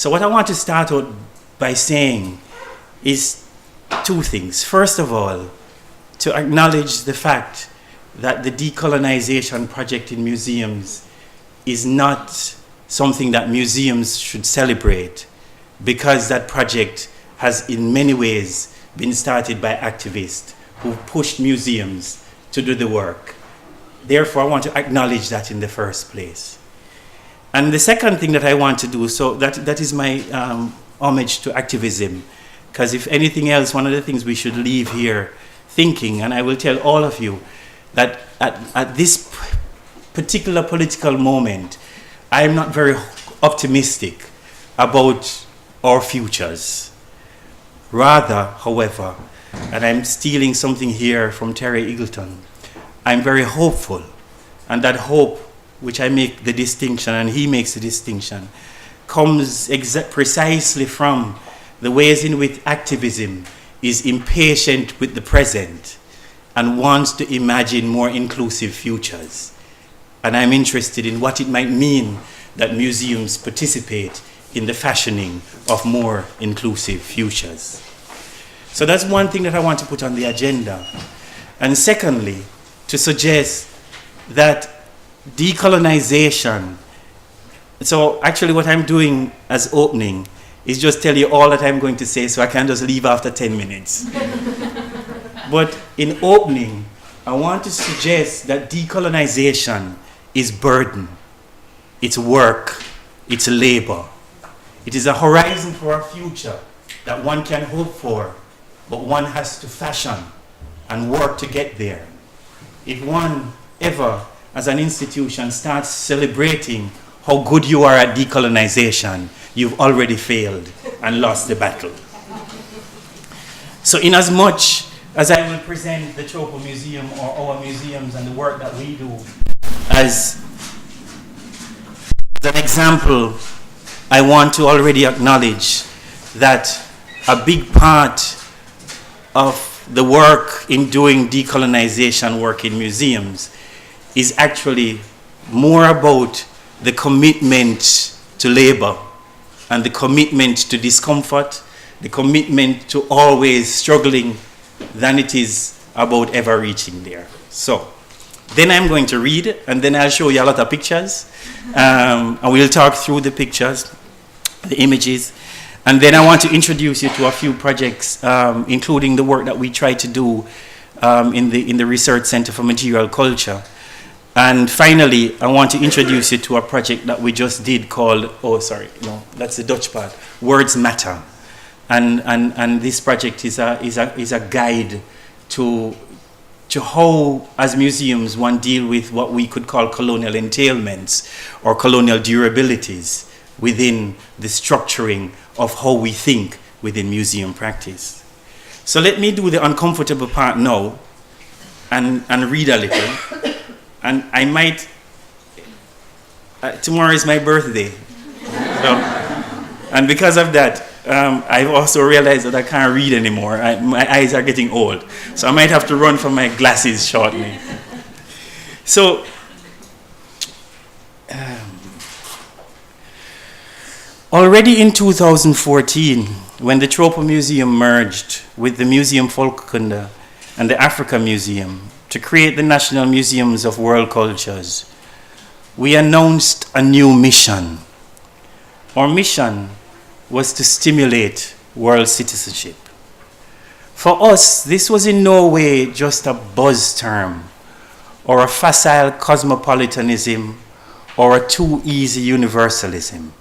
So what I want to start out by saying is two things. First of all, to acknowledge the fact that the decolonization project in museums is not something that museums should celebrate, because that project has in many ways been started by activists who pushed museums to do the work. Therefore, I want to acknowledge that in the first place. And the second thing that I want to do, so that is my homage to activism, because if anything else, one of the things we should leave here thinking, and I will tell all of you, that at this particular political moment, I am not very optimistic about our futures. Rather, however, and I'm stealing something here from Terry Eagleton, I'm very hopeful, and that hope, which I make the distinction and he makes the distinction, comes precisely from the ways in which activism is impatient with the present and wants to imagine more inclusive futures. And I'm interested in what it might mean that museums participate in the fashioning of more inclusive futures. So that's one thing that I want to put on the agenda. And secondly, to suggest that decolonization, so actually what I'm doing as opening is just tell you all that I'm going to say so I can just leave after 10 minutes. But in opening, I want to suggest that decolonization is burden, it's work, it's labor. It is a horizon for our future that one can hope for, but one has to fashion and work to get there. If one ever, as an institution, starts celebrating how good you are at decolonization, you've already failed and lost the battle. So in as much as I will present the Tropenmuseum or our museums and the work that we do as an example, I want to already acknowledge that a big part of the work in doing decolonization work in museums is actually more about the commitment to labor and the commitment to discomfort, the commitment to always struggling, than it is about ever reaching there. So then I'm going to read, and then I'll show you a lot of pictures, and we'll talk through the pictures, the images, and then I want to introduce you to a few projects, including the work that we try to do in the Research Center for Material Culture. And finally, I want to introduce you to a project that we just did called, oh sorry, no, that's the Dutch part, Words Matter. And this project is a guide to how, as museums, one deal with what we could call colonial entailments or colonial durabilities within the structuring of how we think within museum practice. So let me do the uncomfortable part now and read a little. And I might, tomorrow is my birthday. So, and because of that, I've also realized that I can't read anymore. My eyes are getting old. So I might have to run for my glasses shortly. So, already in 2014, when the Tropenmuseum merged with the Museum Volkskunde and the Africa Museum to create the National Museums of World Cultures, we announced a new mission. Our mission was to stimulate world citizenship. For us, this was in no way just a buzz term or a facile cosmopolitanism or a too easy universalism.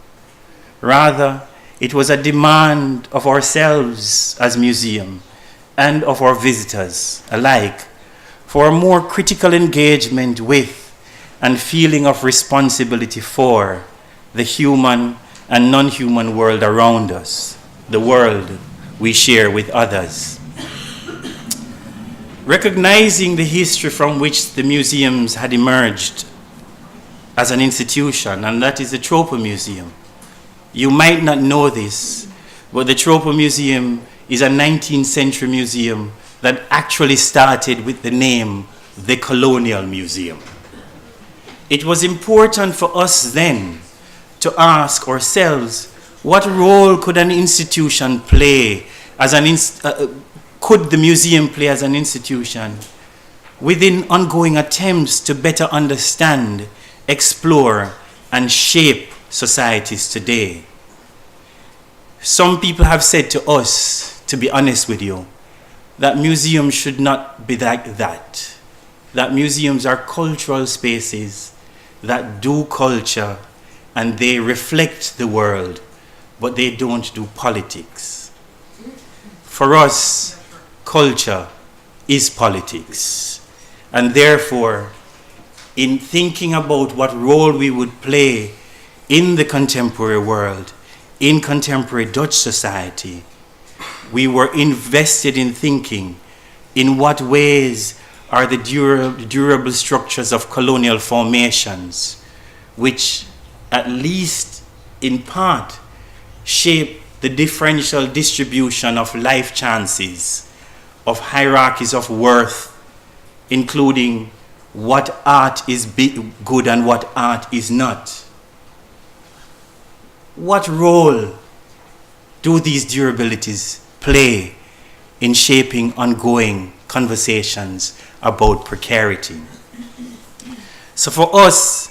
Rather, it was a demand of ourselves as museum and of our visitors alike for a more critical engagement with and feeling of responsibility for the human and non-human world around us, the world we share with others. Recognizing the history from which the museums had emerged as an institution, and that is the Tropenmuseum. You might not know this, but the Tropenmuseum is a 19th century museum that actually started with the name the Colonial Museum. It was important for us then to ask ourselves, What role could an institution play as could the museum play as an institution within ongoing attempts to better understand, explore, and shape societies today? Some people have said to us, to be honest with you, that museums should not be like that. That museums are cultural spaces that do culture and they reflect the world, but they don't do politics. For us, culture is politics. And therefore, in thinking about what role we would play in the contemporary world, in contemporary Dutch society, we were invested in thinking in what ways are the durable structures of colonial formations, which at least in part shape the differential distribution of life chances, of hierarchies of worth, including what art is good and what art is not. What role do these durabilities play in shaping ongoing conversations about precarity? So for us,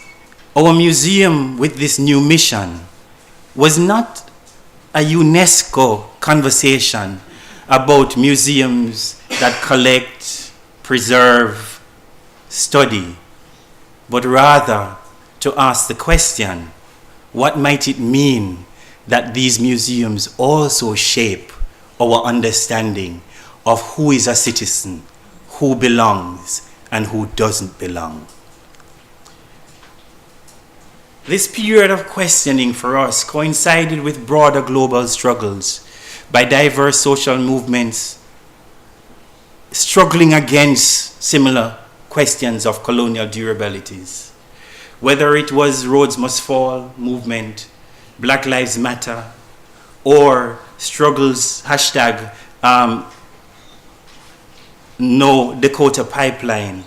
our museum with this new mission was not a UNESCO conversation about museums that collect, preserve, study, but rather to ask the question, what might it mean that these museums also shape our understanding of who is a citizen, who belongs, and who doesn't belong? This period of questioning for us coincided with broader global struggles by diverse social movements struggling against similar questions of colonial durabilities. Whether it was Rhodes Must Fall movement, Black Lives Matter, or struggles, hashtag No Dakota Pipeline,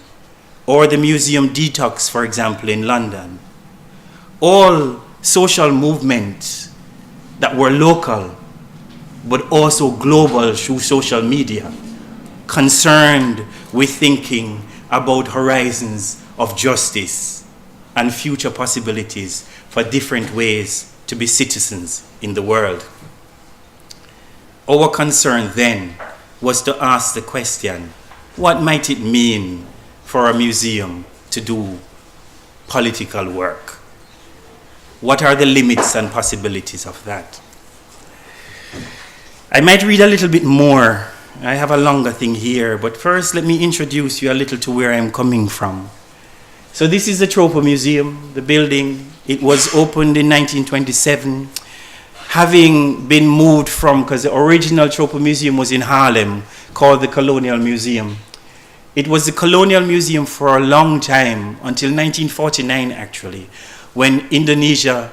or the Museum Detox, for example, in London. All social movements that were local, but also global through social media, concerned with thinking about horizons of justice and future possibilities for different ways to be citizens in the world. Our concern then was to ask the question, what might it mean for a museum to do political work? What are the limits and possibilities of that? I might read a little bit more. I have a longer thing here, but first let me introduce you a little to where I'm coming from. So this is the Tropenmuseum, the building. It was opened in 1927, having been moved from, because the original Tropenmuseum was in Haarlem, called the Colonial Museum. It was the Colonial Museum for a long time, until 1949 actually, when Indonesia,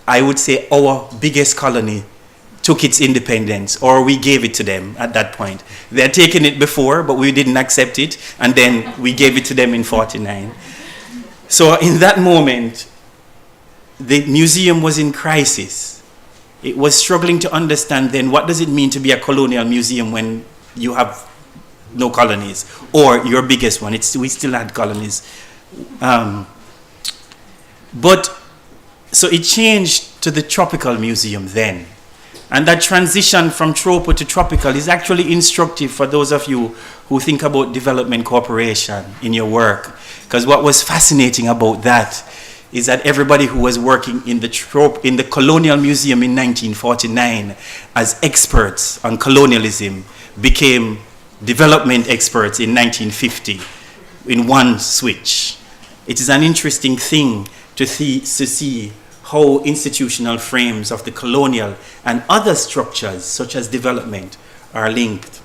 I would say our biggest colony, took its independence, or we gave it to them at that point. They had taken it before, but we didn't accept it, and then we gave it to them in 49. So in that moment, the museum was in crisis. It was struggling to understand then what does it mean to be a colonial museum when you have no colonies, or your biggest one. We still had colonies. So it changed to the Tropical Museum then. And that transition from tropo to tropical is actually instructive for those of you who think about development cooperation in your work. Because what was fascinating about that is that everybody who was working in the Colonial Museum in 1949 as experts on colonialism became development experts in 1950 in one switch. It is an interesting thing to see how institutional frames of the colonial and other structures, such as development, are linked.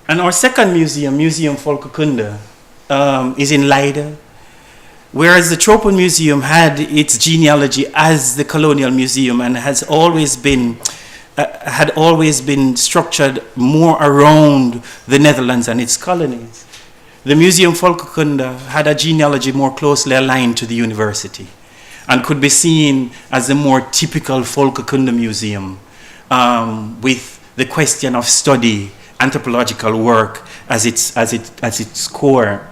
And our second museum, Museum Volkenkunde, is in Leiden, whereas the Tropenmuseum had its genealogy as the Colonial Museum and had always been structured more around the Netherlands and its colonies. The Museum Volkenkunde had a genealogy more closely aligned to the university. and could be seen as a more typical Volkerkunde museum with the question of study, anthropological work as its core.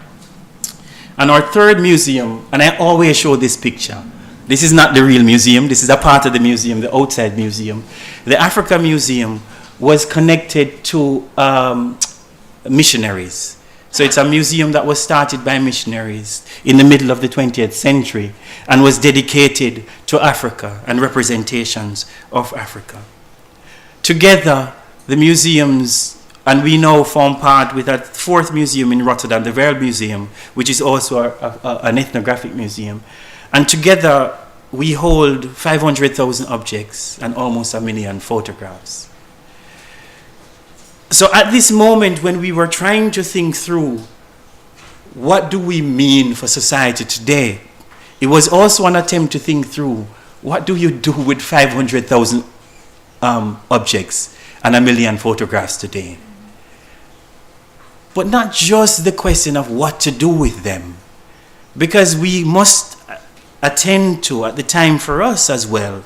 And our third museum, and I always show this picture. This is not the real museum. This is a part of the museum, the outside museum. The Africa Museum was connected to missionaries. So it's a museum that was started by missionaries in the middle of the 20th century and was dedicated to Africa and representations of Africa. Together, the museums, and we now form part with a fourth museum in Rotterdam, the Wereld Museum, which is also an ethnographic museum. And together, we hold 500,000 objects and almost 1 million photographs. So at this moment, when we were trying to think through what do we mean for society today, it was also an attempt to think through what do you do with 500,000 objects and 1 million photographs today. But not just the question of what to do with them, because we must attend to, at the time for us as well,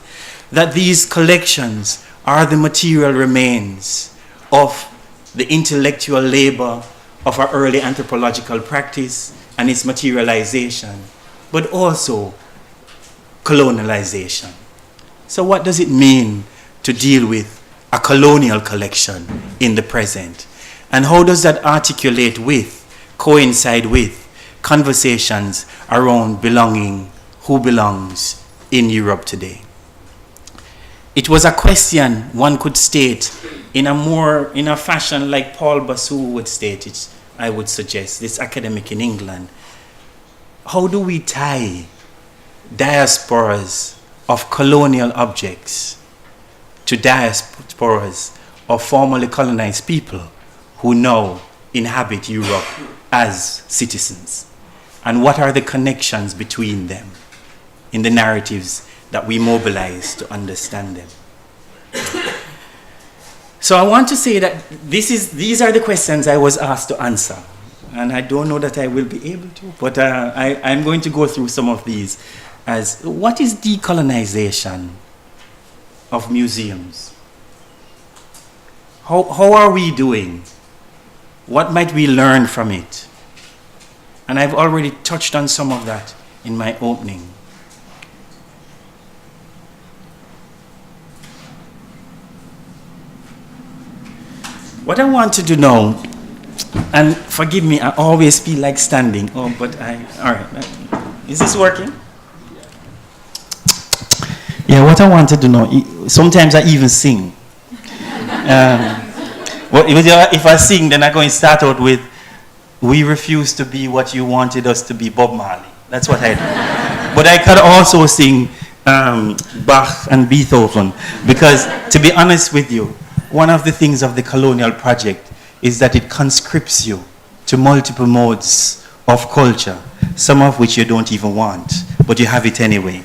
that these collections are the material remains of the intellectual labor of our early anthropological practice and its materialization, but also colonialization. So what does it mean to deal with a colonial collection in the present? And how does that articulate with, coincide with, conversations around belonging, who belongs in Europe today? It was a question one could state in a fashion like Paul Basu would state it, I would suggest, this academic in England. How do we tie diasporas of colonial objects to diasporas of formerly colonized people who now inhabit Europe as citizens? And what are the connections between them in the narratives that we mobilize to understand them? So I want to say that these are the questions I was asked to answer. And I don't know that I will be able to, but I'm going to go through some of these. As what is decolonization of museums? How are we doing? What might we learn from it? And I've already touched on some of that in my opening. What I want to do now, and forgive me, I always feel like standing. Oh, but all right. Is this working? Yeah, what I want to do now, sometimes I even sing. Well, if I sing, then I'm going to start out with, "We refuse to be what you wanted us to be," Bob Marley. That's what I do. But I could also sing Bach and Beethoven, because to be honest with you, one of the things of the colonial project is that it conscripts you to multiple modes of culture, some of which you don't even want, but you have it anyway.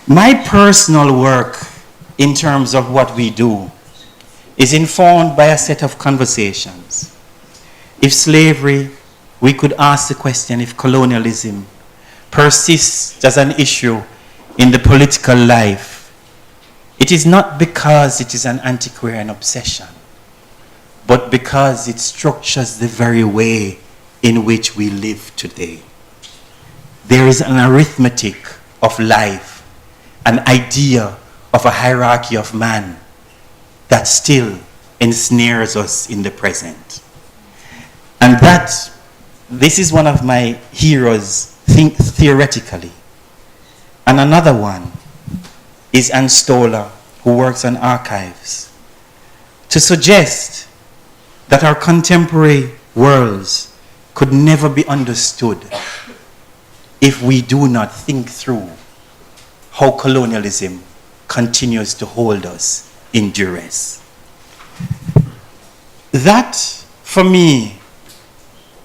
My personal work in terms of what we do is informed by a set of conversations. If slavery, we could ask the question if colonialism persists as an issue in the political life, it is not because it is an antiquarian obsession, but because it structures the very way in which we live today. There is an arithmetic of life, an idea of a hierarchy of man that still ensnares us in the present. And this is one of my heroes, theoretically. And another one is Ann Stoler, who works on archives, to suggest that our contemporary worlds could never be understood if we do not think through how colonialism continues to hold us in duress. That, for me,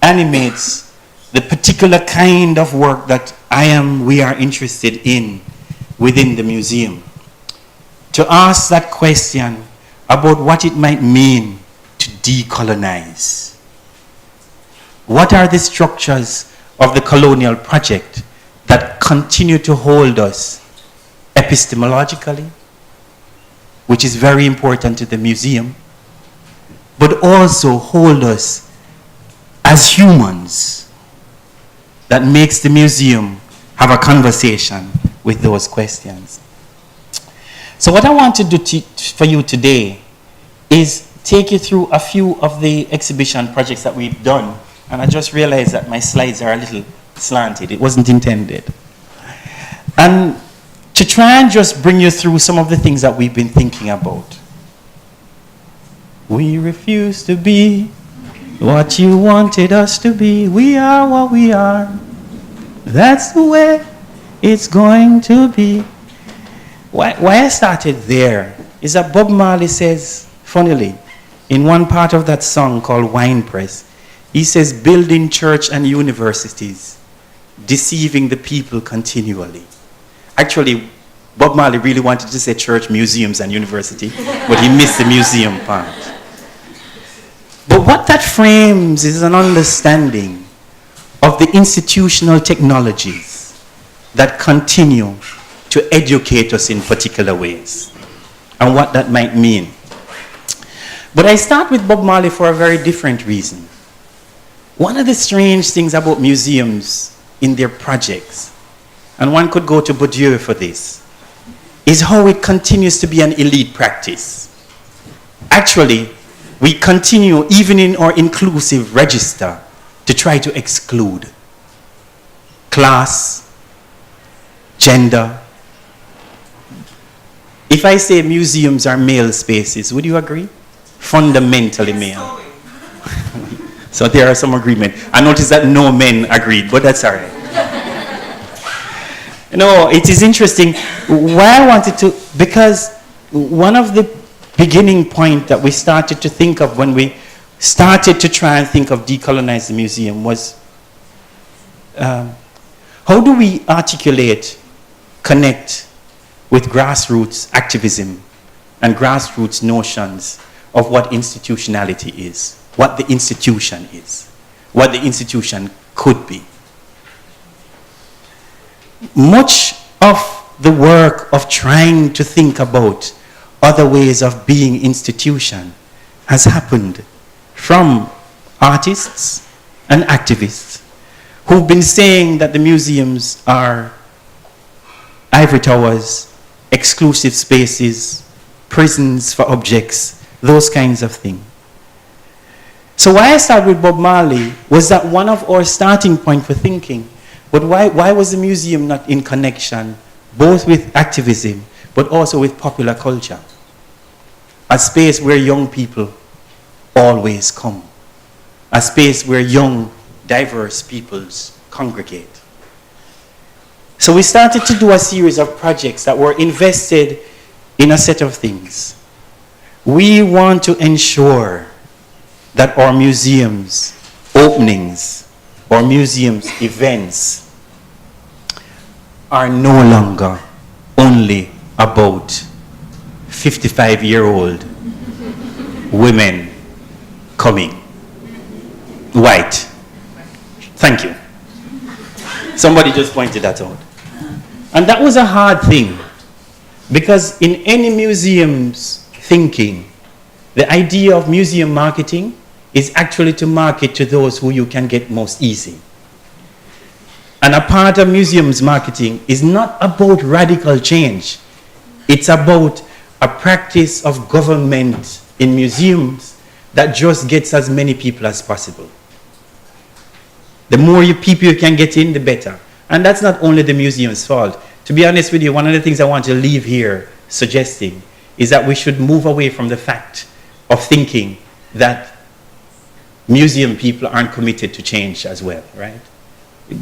animates the particular kind of work that we are interested in within the museum. To ask that question about what it might mean to decolonize. What are the structures of the colonial project that continue to hold us epistemologically, which is very important to the museum, but also hold us as humans that makes the museum have a conversation with those questions. So what I want to do for you today is take you through a few of the exhibition projects that we've done. And I just realized that my slides are a little slanted. It wasn't intended. And to try and just bring you through some of the things that we've been thinking about. We refuse to be what you wanted us to be. We are what we are. That's the way it's going to be. Why I started there is that Bob Marley says, funnily, in one part of that song called Wine Press, he says, building church and universities, deceiving the people continually. Actually, Bob Marley really wanted to say church, museums, and university, but he missed the museum part. But what that frames is an understanding of the institutional technologies that continue to educate us in particular ways, and what that might mean. But I start with Bob Marley for a very different reason. One of the strange things about museums in their projects, and one could go to Bourdieu for this, is how it continues to be an elite practice. Actually, we continue, even in our inclusive register, to try to exclude class, gender. If I say museums are male spaces, would you agree? Fundamentally male. So there are some agreement. I noticed that no men agreed, but that's all right. No, it is interesting. Why I wanted to, because one of the beginning point that we started to think of when we started to try and think of decolonize the museum was how do we articulate, connect with grassroots activism and grassroots notions of what institutionality is, what the institution is, what the institution could be. Much of the work of trying to think about other ways of being institution has happened from artists and activists who've been saying that the museums are ivory towers, exclusive spaces, prisons for objects, those kinds of things. So why I started with Bob Marley was that one of our starting point for thinking, but why was the museum not in connection both with activism but also with popular culture? A space where young people always come. A space where young, diverse peoples congregate. So we started to do a series of projects that were invested in a set of things. We want to ensure that our museums' openings, our museums' events are no longer only about 55-year-old women coming. White. Thank you. Somebody just pointed that out. And that was a hard thing, because in any museum's thinking, the idea of museum marketing is actually to market to those who you can get most easy. And a part of museums marketing is not about radical change. It's about a practice of government in museums that just gets as many people as possible. The more people you can get in, the better. And that's not only the museum's fault. To be honest with you, one of the things I want to leave here suggesting is that we should move away from the fact of thinking that museum people aren't committed to change as well, right?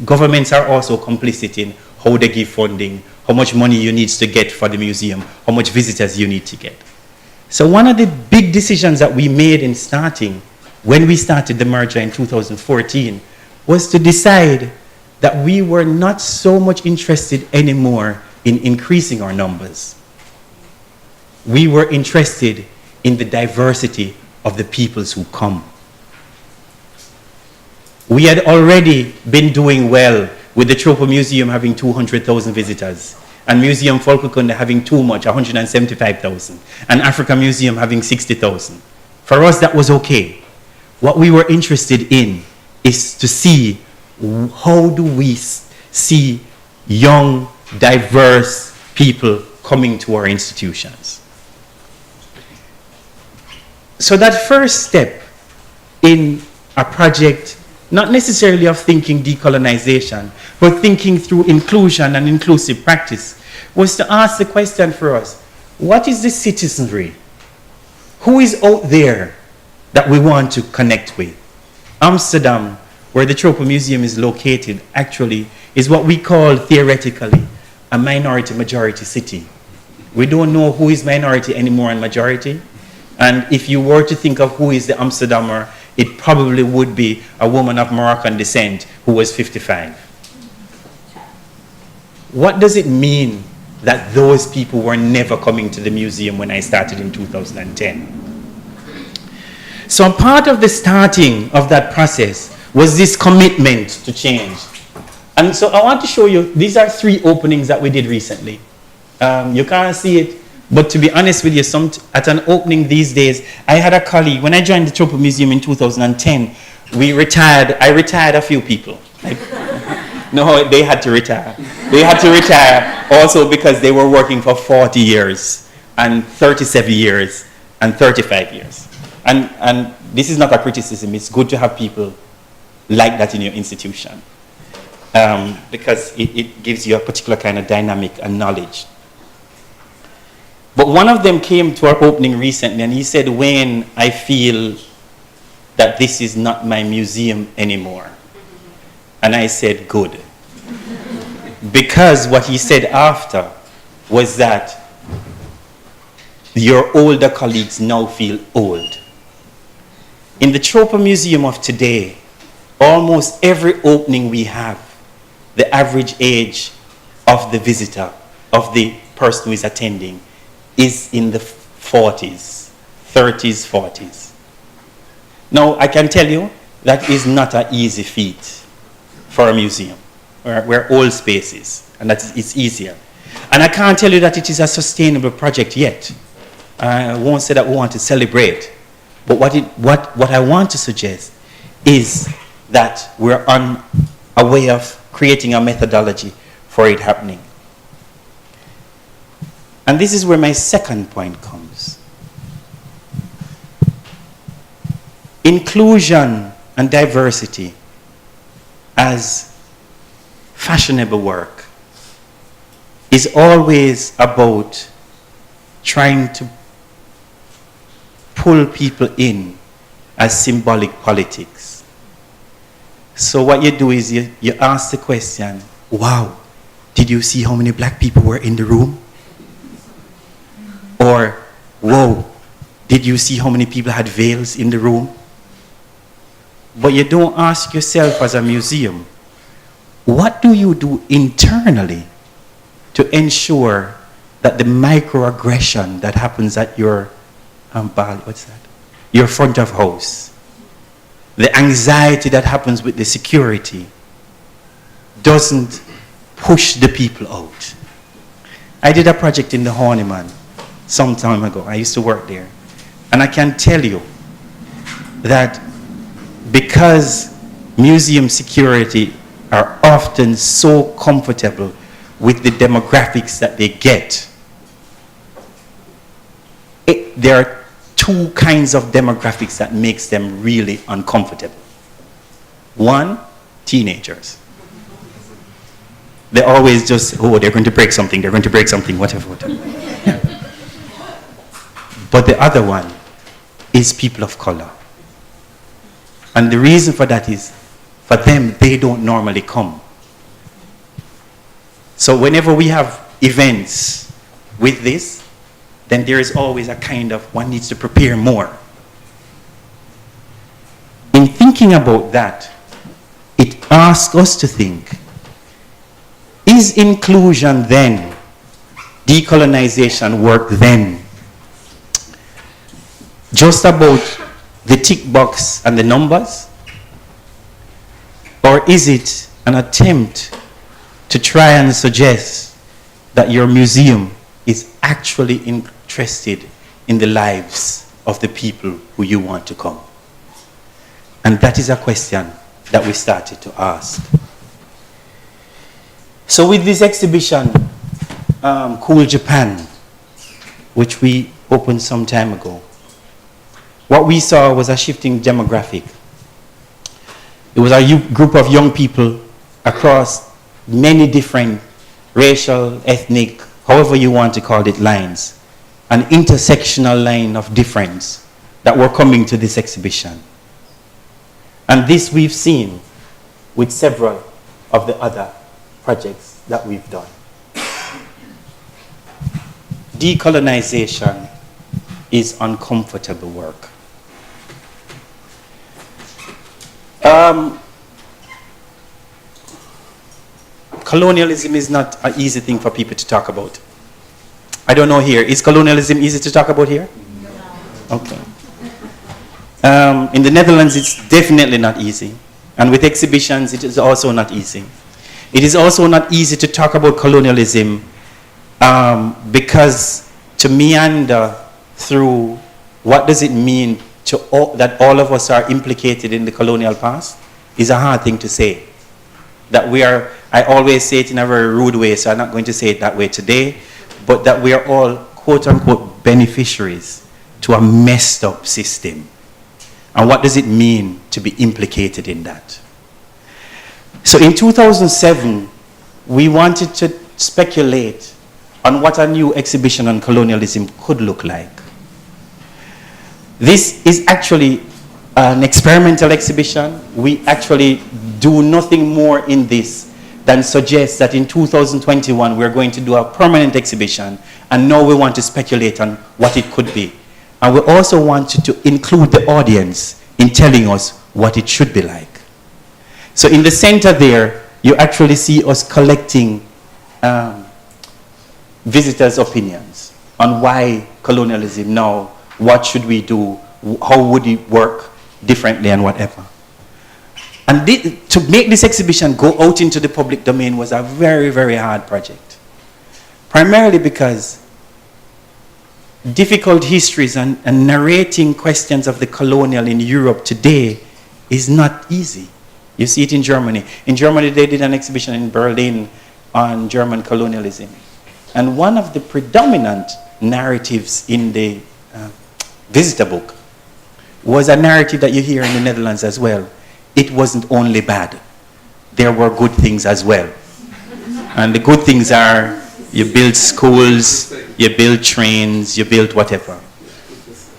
Governments are also complicit in how they give funding, how much money you need to get for the museum, how much visitors you need to get. So one of the big decisions that we made in starting, when we started the merger in 2014, was to decide that we were not so much interested anymore in increasing our numbers. We were interested in the diversity of the peoples who come. We had already been doing well with the Tropenmuseum having 200,000 visitors, and Museum Volkenkunde having too much, 175,000, and Africa Museum having 60,000. For us, that was okay. What we were interested in is to see how do we see young, diverse people coming to our institutions. So that first step in a project, not necessarily of thinking decolonization, but thinking through inclusion and inclusive practice, was to ask the question for us, what is the citizenry? Who is out there that we want to connect with? Amsterdam, where the Tropenmuseum is located, actually is what we call theoretically a minority-majority city. We don't know who is minority anymore and majority. And if you were to think of who is the Amsterdamer, it probably would be a woman of Moroccan descent who was 55. What does it mean that those people were never coming to the museum when I started in 2010? So part of the starting of that process was this commitment to change. And so I want to show you, these are 3 openings that we did recently. You can't see it, but to be honest with you, at an opening these days, I had a colleague, when I joined the Tropenmuseum in 2010, I retired a few people. No, they had to retire. They had to retire also because they were working for 40 years, and 37 years, and 35 years. And this is not a criticism, it's good to have people like that in your institution. Because it gives you a particular kind of dynamic and knowledge. But one of them came to our opening recently and he said, Wayne, I feel that this is not my museum anymore. And I said, good. Because what he said after was that your older colleagues now feel old. In the Tropenmuseum of today, almost every opening we have, the average age of the visitor, of the person who is attending, is in the 40s, 30s, 40s. Now, I can tell you that is not an easy feat for a museum. We're old spaces, and it's easier. And I can't tell you that it is a sustainable project yet. I won't say that we want to celebrate, but what I want to suggest is that we're on a way of creating a methodology for it happening. And this is where my second point comes. Inclusion and diversity as fashionable work is always about trying to pull people in as symbolic politics. So what you do is you ask the question, wow, did you see how many black people were in the room? Or, whoa, did you see how many people had veils in the room? But you don't ask yourself as a museum, what do you do internally to ensure that the microaggression that happens at your, your front of house, the anxiety that happens with the security doesn't push the people out? I did a project in the Horniman some time ago. I used to work there. And I can tell you that because museum security are often so comfortable with the demographics that they get, there are 2 kinds of demographics that makes them really uncomfortable. One, teenagers. They always just, oh, they're going to break something, whatever. Yeah. But the other one is people of color. And the reason for that is, for them, they don't normally come. So whenever we have events with this, then there is always a kind of, one needs to prepare more. In thinking about that, it asks us to think, is inclusion then, decolonization work then, just about the tick box and the numbers? Or is it an attempt to try and suggest that your museum is actually interested in the lives of the people who you want to come? And that is a question that we started to ask. So with this exhibition, Cool Japan, which we opened some time ago, what we saw was a shifting demographic. It was a group of young people across many different racial, ethnic, however you want to call it, lines, an intersectional line of difference that were coming to this exhibition. And this we've seen with several of the other projects that we've done. Decolonization is uncomfortable work. Colonialism is not an easy thing for people to talk about. I don't know here. Is colonialism easy to talk about here? No. Okay. In the Netherlands, it's definitely not easy. And with exhibitions, it is also not easy. It is also not easy to talk about colonialism because to meander through what does it mean that all of us are implicated in the colonial past is a hard thing to say. That we are, I always say it in a very rude way, so I'm not going to say it that way today, but that we are all quote unquote beneficiaries to a messed up system. And what does it mean to be implicated in that? So in 2007, we wanted to speculate on what a new exhibition on colonialism could look like. This is actually an experimental exhibition. We actually do nothing more in this than suggest that in 2021 we're going to do a permanent exhibition, and now we want to speculate on what it could be. And we also wanted to include the audience in telling us what it should be like. So in the center there, you actually see us collecting visitors' opinions on why colonialism now, what should we do, how would it work differently and whatever. And to make this exhibition go out into the public domain was a very, very hard project. Primarily because difficult histories and narrating questions of the colonial in Europe today is not easy. You see it in Germany. In Germany, they did an exhibition in Berlin on German colonialism. And one of the predominant narratives in the visitor book was a narrative that you hear in the Netherlands as well. It wasn't only bad. There were good things as well. And the good things are you build schools, you build trains, you build whatever.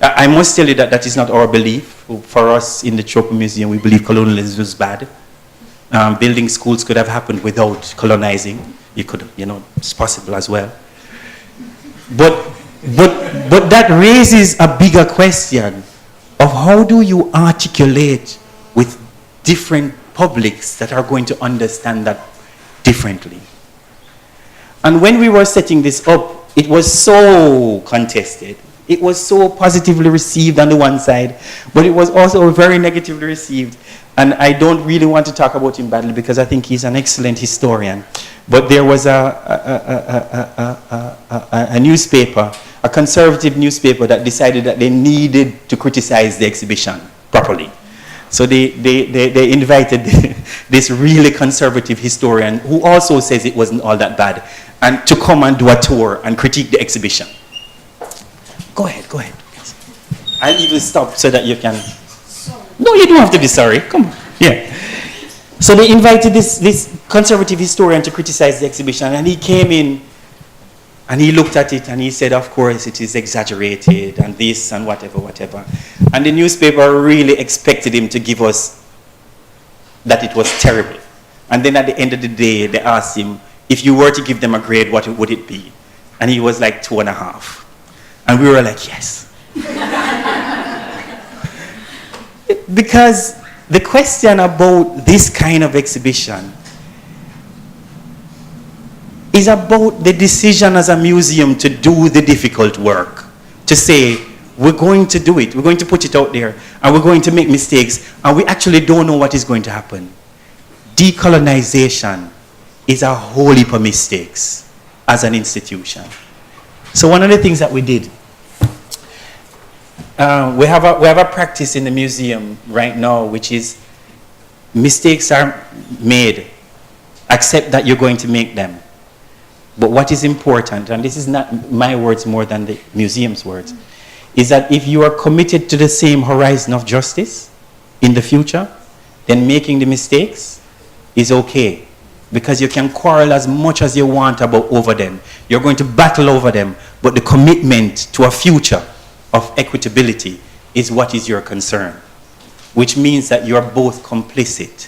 I must tell you that that is not our belief. For us in the Tropenmuseum, we believe colonialism was bad. Building schools could have happened without colonizing. You could, it's possible as well. But that raises a bigger question of how do you articulate with different publics that are going to understand that differently. And when we were setting this up, it was so contested. It was so positively received on the one side, but it was also very negatively received. And I don't really want to talk about him badly because I think he's an excellent historian. But there was a newspaper, a conservative newspaper, that decided that they needed to criticize the exhibition properly. So they invited this really conservative historian who also says it wasn't all that bad, and to come and do a tour and critique the exhibition. Go ahead. I'll even stop so that you can... No, you don't have to be sorry. Come on. Yeah. So they invited this conservative historian to criticize the exhibition, and he came in and he looked at it and he said, of course, it is exaggerated and this and whatever. And the newspaper really expected him to give us that it was terrible. And then at the end of the day, they asked him, if you were to give them a grade, what would it be? And he was like 2.5. And we were like, yes. Because the question about this kind of exhibition is about the decision as a museum to do the difficult work. To say, we're going to do it, we're going to put it out there, and we're going to make mistakes, and we actually don't know what is going to happen. Decolonization is a whole heap of mistakes as an institution. So one of the things that we did, we have a practice in the museum right now, which is mistakes are made. Accept that you're going to make them. But what is important, and this is not my words more than the museum's words, is that if you are committed to the same horizon of justice in the future, then making the mistakes is okay. Because you can quarrel as much as you want over them. You're going to battle over them, but the commitment to a future of equitability is what is your concern, which means that you're both complicit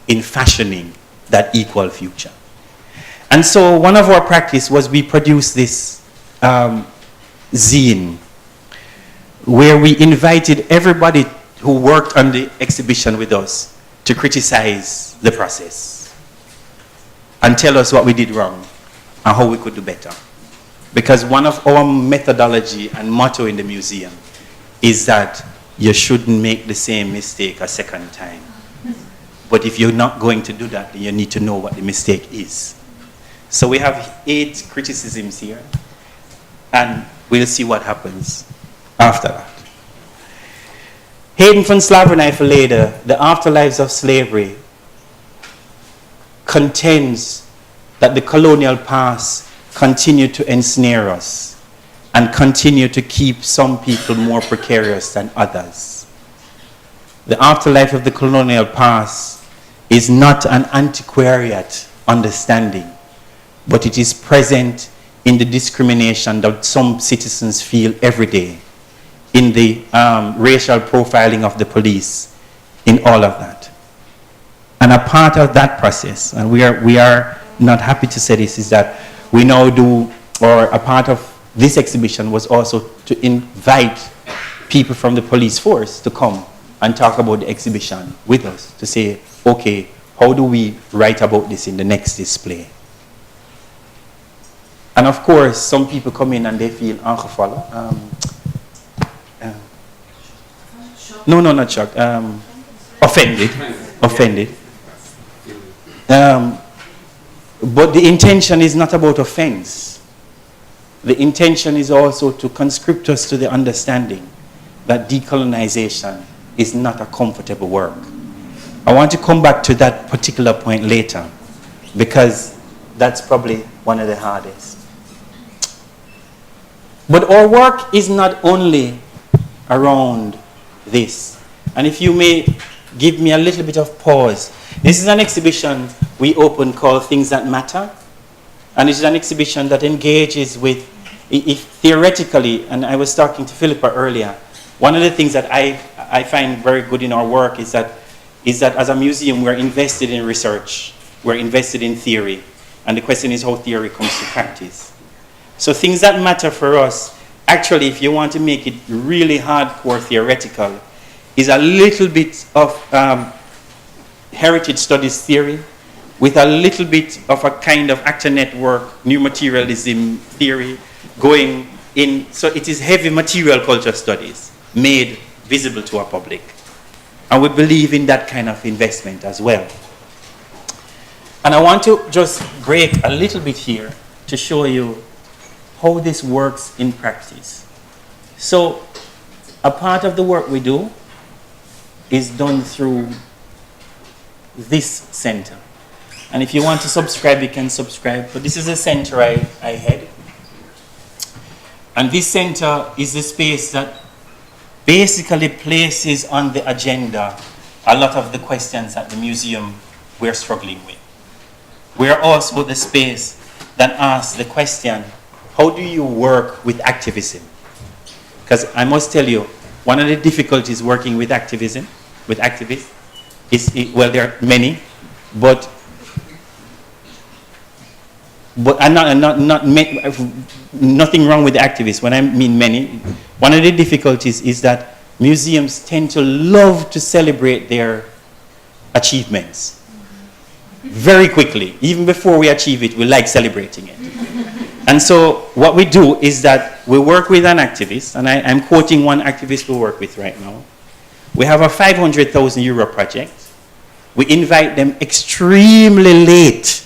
in fashioning that equal future. And so one of our practice was we produced this zine where we invited everybody who worked on the exhibition with us to criticize the process and tell us what we did wrong and how we could do better. Because one of our methodology and motto in the museum is that you shouldn't make the same mistake a second time. But if you're not going to do that, then you need to know what the mistake is. So we have 8 criticisms here, and we'll see what happens after that. Hayden van Slavernij Verleden, The Afterlives of Slavery, contends that the colonial past continued to ensnare us and continue to keep some people more precarious than others. The afterlife of the colonial past is not an antiquariat understanding, but it is present in the discrimination that some citizens feel every day, in the racial profiling of the police, in all of that. And a part of that process, and we are not happy to say this, is that we now do, or a part of this exhibition was also to invite people from the police force to come and talk about the exhibition with us, to say, okay, how do we write about this in the next display? And of course, some people come in and they feel aangevallen. No, not shocked. Offended. But the intention is not about offense. The intention is also to conscript us to the understanding that decolonization is not a comfortable work. I want to come back to that particular point later, because that's probably one of the hardest. But our work is not only around this. And if you may give me a little bit of pause. This is an exhibition we opened called Things That Matter. And it's an exhibition that engages with, if theoretically, and I was talking to Philippa earlier, one of the things that I find very good in our work is that as a museum we're invested in research, we're invested in theory, and the question is how theory comes to practice. So Things That Matter for us, actually, if you want to make it really hardcore theoretical, is a little bit of heritage studies theory with a little bit of a kind of actor network, new materialism theory going in. So it is heavy material culture studies made visible to our public. And we believe in that kind of investment as well. And I want to just break a little bit here to show you how this works in practice. So a part of the work we do is done through this center. And if you want to subscribe, you can subscribe. But this is the center I head. And this center is the space that basically places on the agenda a lot of the questions that the museum we're struggling with. We're also the space that asks the question, how do you work with activism? Because I must tell you, one of the difficulties working with activism, with activists, is, well, there are many, but nothing wrong with the activists. When I mean many, one of the difficulties is that museums tend to love to celebrate their achievements very quickly. Even before we achieve it, we like celebrating it. And so what we do is that we work with an activist, and I'm quoting one activist we work with right now. We have a 500,000 euro project. We invite them extremely late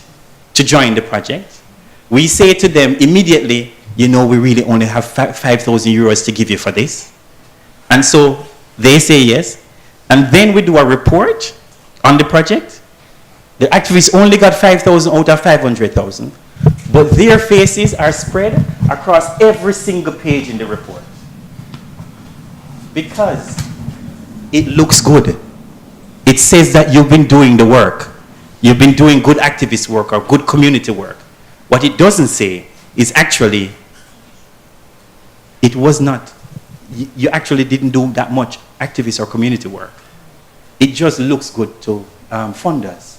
to join the project. We say to them immediately, you know, we really only have 5,000 euros to give you for this. And so they say yes. And then we do a report on the project. The activists only got 5,000 out of 500,000. But their faces are spread across every single page in the report. Because it looks good. It says that you've been doing the work. You've been doing good activist work or good community work. What it doesn't say is actually, it was not, you actually didn't do that much activist or community work. It just looks good to funders.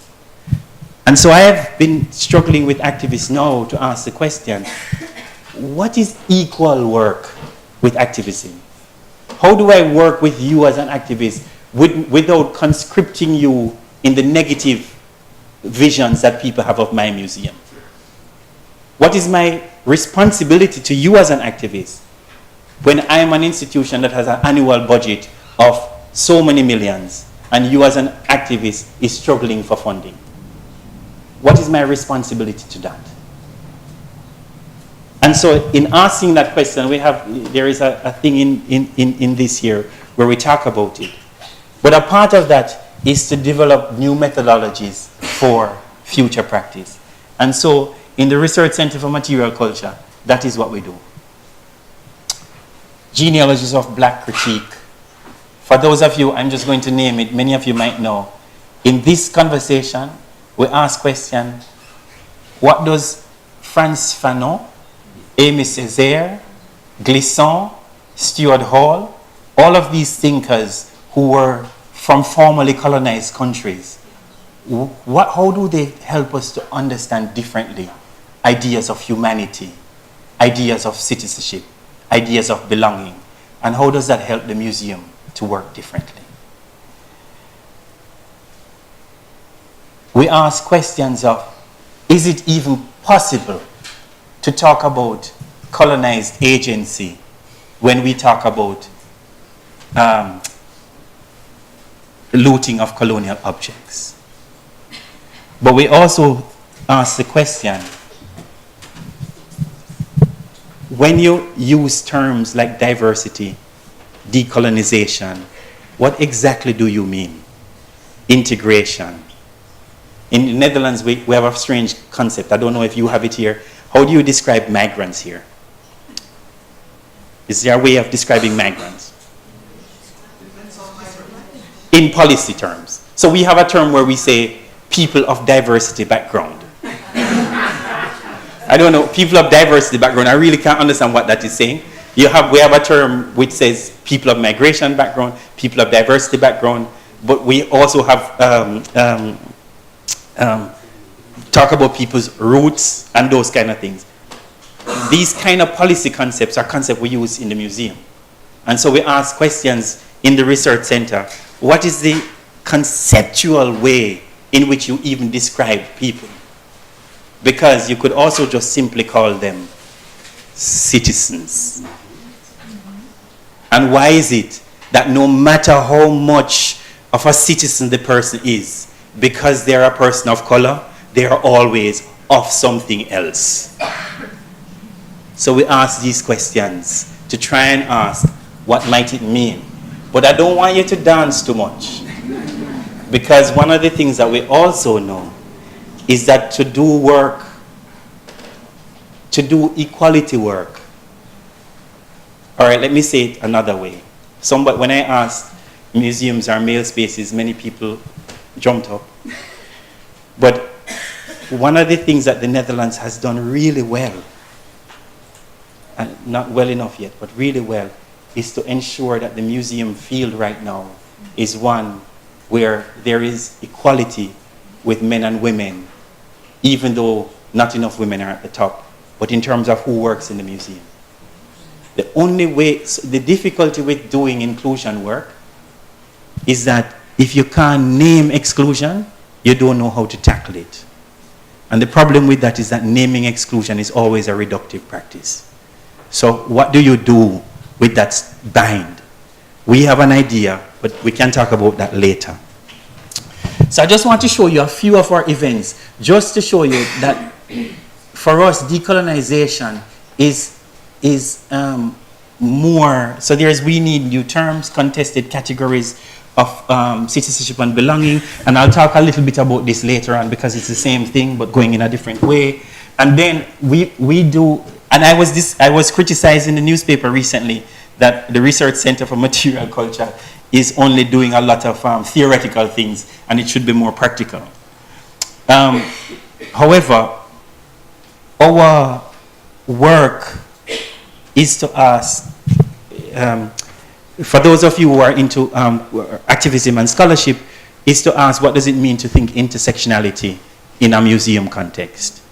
And so I have been struggling with activists now to ask the question, what is equal work with activism? How do I work with you as an activist without conscripting you in the negative visions that people have of my museum? What is my responsibility to you as an activist when I am an institution that has an annual budget of so many millions and you as an activist is struggling for funding? What is my responsibility to that? And so in asking that question, there is a thing in this here where we talk about it. But a part of that is to develop new methodologies for future practice. And so in the Research Center for Material Culture, that is what we do. Genealogies of Black Critique. For those of you, I'm just going to name it, many of you might know. In this conversation, we ask question, what does Frantz Fanon, Aimé Césaire, Glissant, Stuart Hall, all of these thinkers who were from formerly colonized countries, how do they help us to understand differently ideas of humanity, ideas of citizenship, ideas of belonging, and how does that help the museum to work differently? We ask questions of, is it even possible to talk about colonized agency when we talk about looting of colonial objects? But we also ask the question, when you use terms like diversity, decolonization, what exactly do you mean? Integration. In the Netherlands, we have a strange concept. I don't know if you have it here. How do you describe migrants here? Is there a way of describing migrants? In policy terms. So we have a term where we say people of diversity background. I don't know, people of diversity background, I really can't understand what that is saying. We have a term which says people of migration background, people of diversity background, but we also have talk about people's roots and those kind of things. These kind of policy concepts are concepts we use in the museum. And so we ask questions in the research center, what is the conceptual way in which you even describe people? Because you could also just simply call them citizens. And why is it that no matter how much of a citizen the person is, because they're a person of color, they are always of something else? So we ask these questions to try and ask, what might it mean? But I don't want you to dance too much. Because one of the things that we also know is that to do work, to do equality work, all right, let me say it another way. When I asked museums are male spaces, many people jumped up. But one of the things that the Netherlands has done really well, and not well enough yet, but really well, is to ensure that the museum field right now is one where there is equality with men and women, even though not enough women are at the top, but in terms of who works in the museum. The only way, the difficulty with doing inclusion work is that if you can't name exclusion, you don't know how to tackle it. And the problem with that is that naming exclusion is always a reductive practice. So what do you do with that bind? We have an idea, but we can talk about that later. So I just want to show you a few of our events, just to show you that for us, decolonization is more. So we need new terms, contested categories of citizenship and belonging, and I'll talk a little bit about this later on because it's the same thing but going in a different way. And then we do, and I was criticized in the newspaper recently that the Research Center for Material Culture is only doing a lot of theoretical things, and it should be more practical. However, our work is to ask, for those of you who are into activism and scholarship, is to ask what does it mean to think intersectionality in a museum context?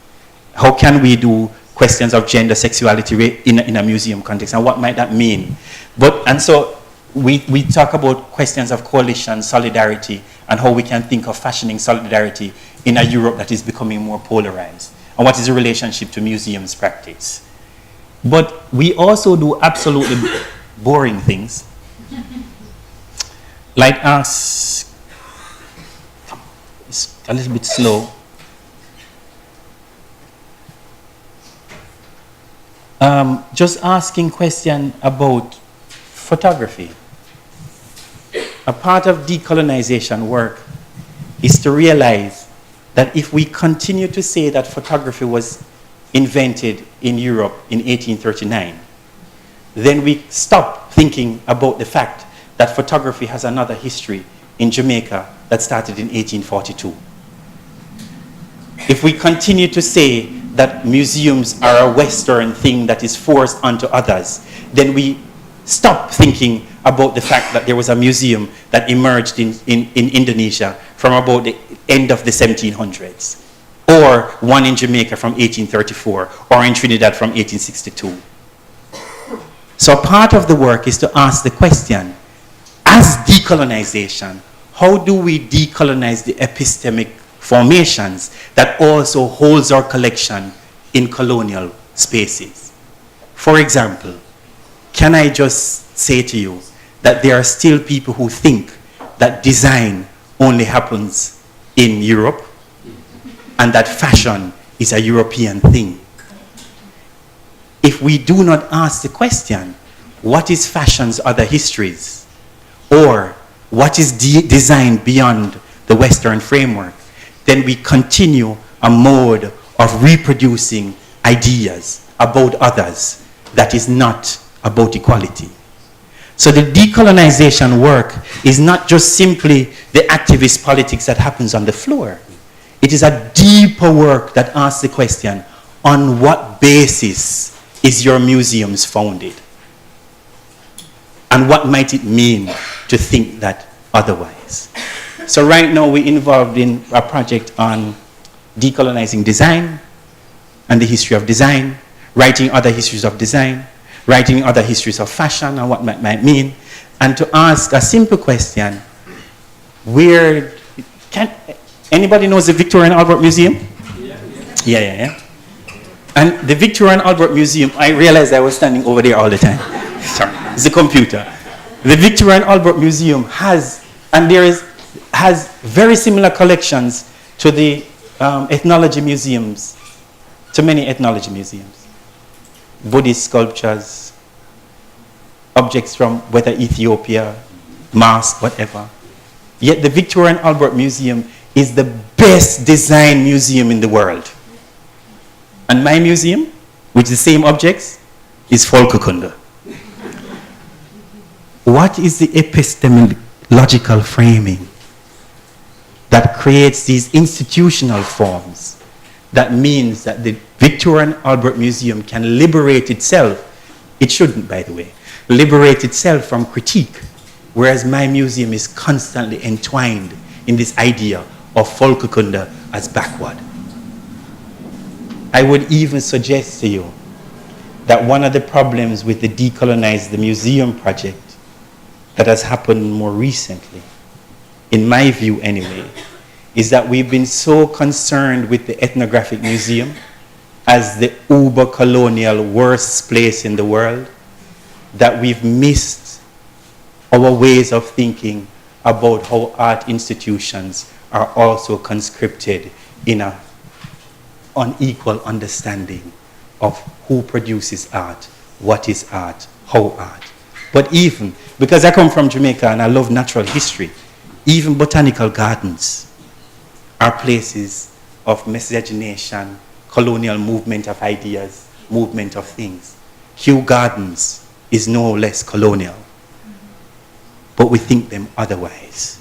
How can we do questions of gender, sexuality in a museum context, and what might that mean? And so we talk about questions of coalition, solidarity, and how we can think of fashioning solidarity in a Europe that is becoming more polarized, and what is the relationship to museums practice. But we also do absolutely boring things, like ask, it's a little bit slow, just asking questions about photography. A part of decolonization work is to realize that if we continue to say that photography was invented in Europe in 1839, then we stop thinking about the fact that photography has another history in Jamaica that started in 1842. If we continue to say that museums are a Western thing that is forced onto others, then we stop thinking about the fact that there was a museum that emerged in Indonesia from about the end of the 1700s, or one in Jamaica from 1834, or in Trinidad from 1862. So part of the work is to ask the question, as decolonization, how do we decolonize the epistemic formations that also holds our collection in colonial spaces? For example, can I just say to you that there are still people who think that design only happens in Europe and that fashion is a European thing? If we do not ask the question, what is fashion's other histories? Or what is design beyond the Western framework? Then we continue a mode of reproducing ideas about others that is not about equality. So the decolonization work is not just simply the activist politics that happens on the floor. It is a deeper work that asks the question, on what basis is your museums founded? And what might it mean to think that otherwise? So right now we're involved in a project on decolonizing design and the history of design, writing other histories of design, writing other histories of fashion and what might mean, and to ask a simple question, anybody knows the Victoria and Albert Museum? Yeah. And the Victoria and Albert Museum, I realized I was standing over there all the time. Sorry, it's a computer. The Victoria and Albert Museum has very similar collections to the ethnology museums, to many ethnology museums. Buddhist sculptures, objects from whether Ethiopia, masks, whatever. Yet the Victoria and Albert Museum is the best designed museum in the world. And my museum, with the same objects, is Folkekunde. What is the epistemological framing that creates these institutional forms that means that the Victoria and Albert Museum can liberate itself? It shouldn't, by the way, liberate itself from critique, whereas my museum is constantly entwined in this idea of Folkekunde as backward. I would even suggest to you that one of the problems with the Decolonize the Museum project that has happened more recently, in my view anyway, is that we've been so concerned with the ethnographic museum as the uber-colonial worst place in the world that we've missed our ways of thinking about how art institutions are also conscripted in an unequal understanding of who produces art, what is art, how art. But even, because I come from Jamaica and I love natural history, even botanical gardens are places of miscegenation, colonial movement of ideas, movement of things. Kew Gardens is no less colonial, but we think them otherwise.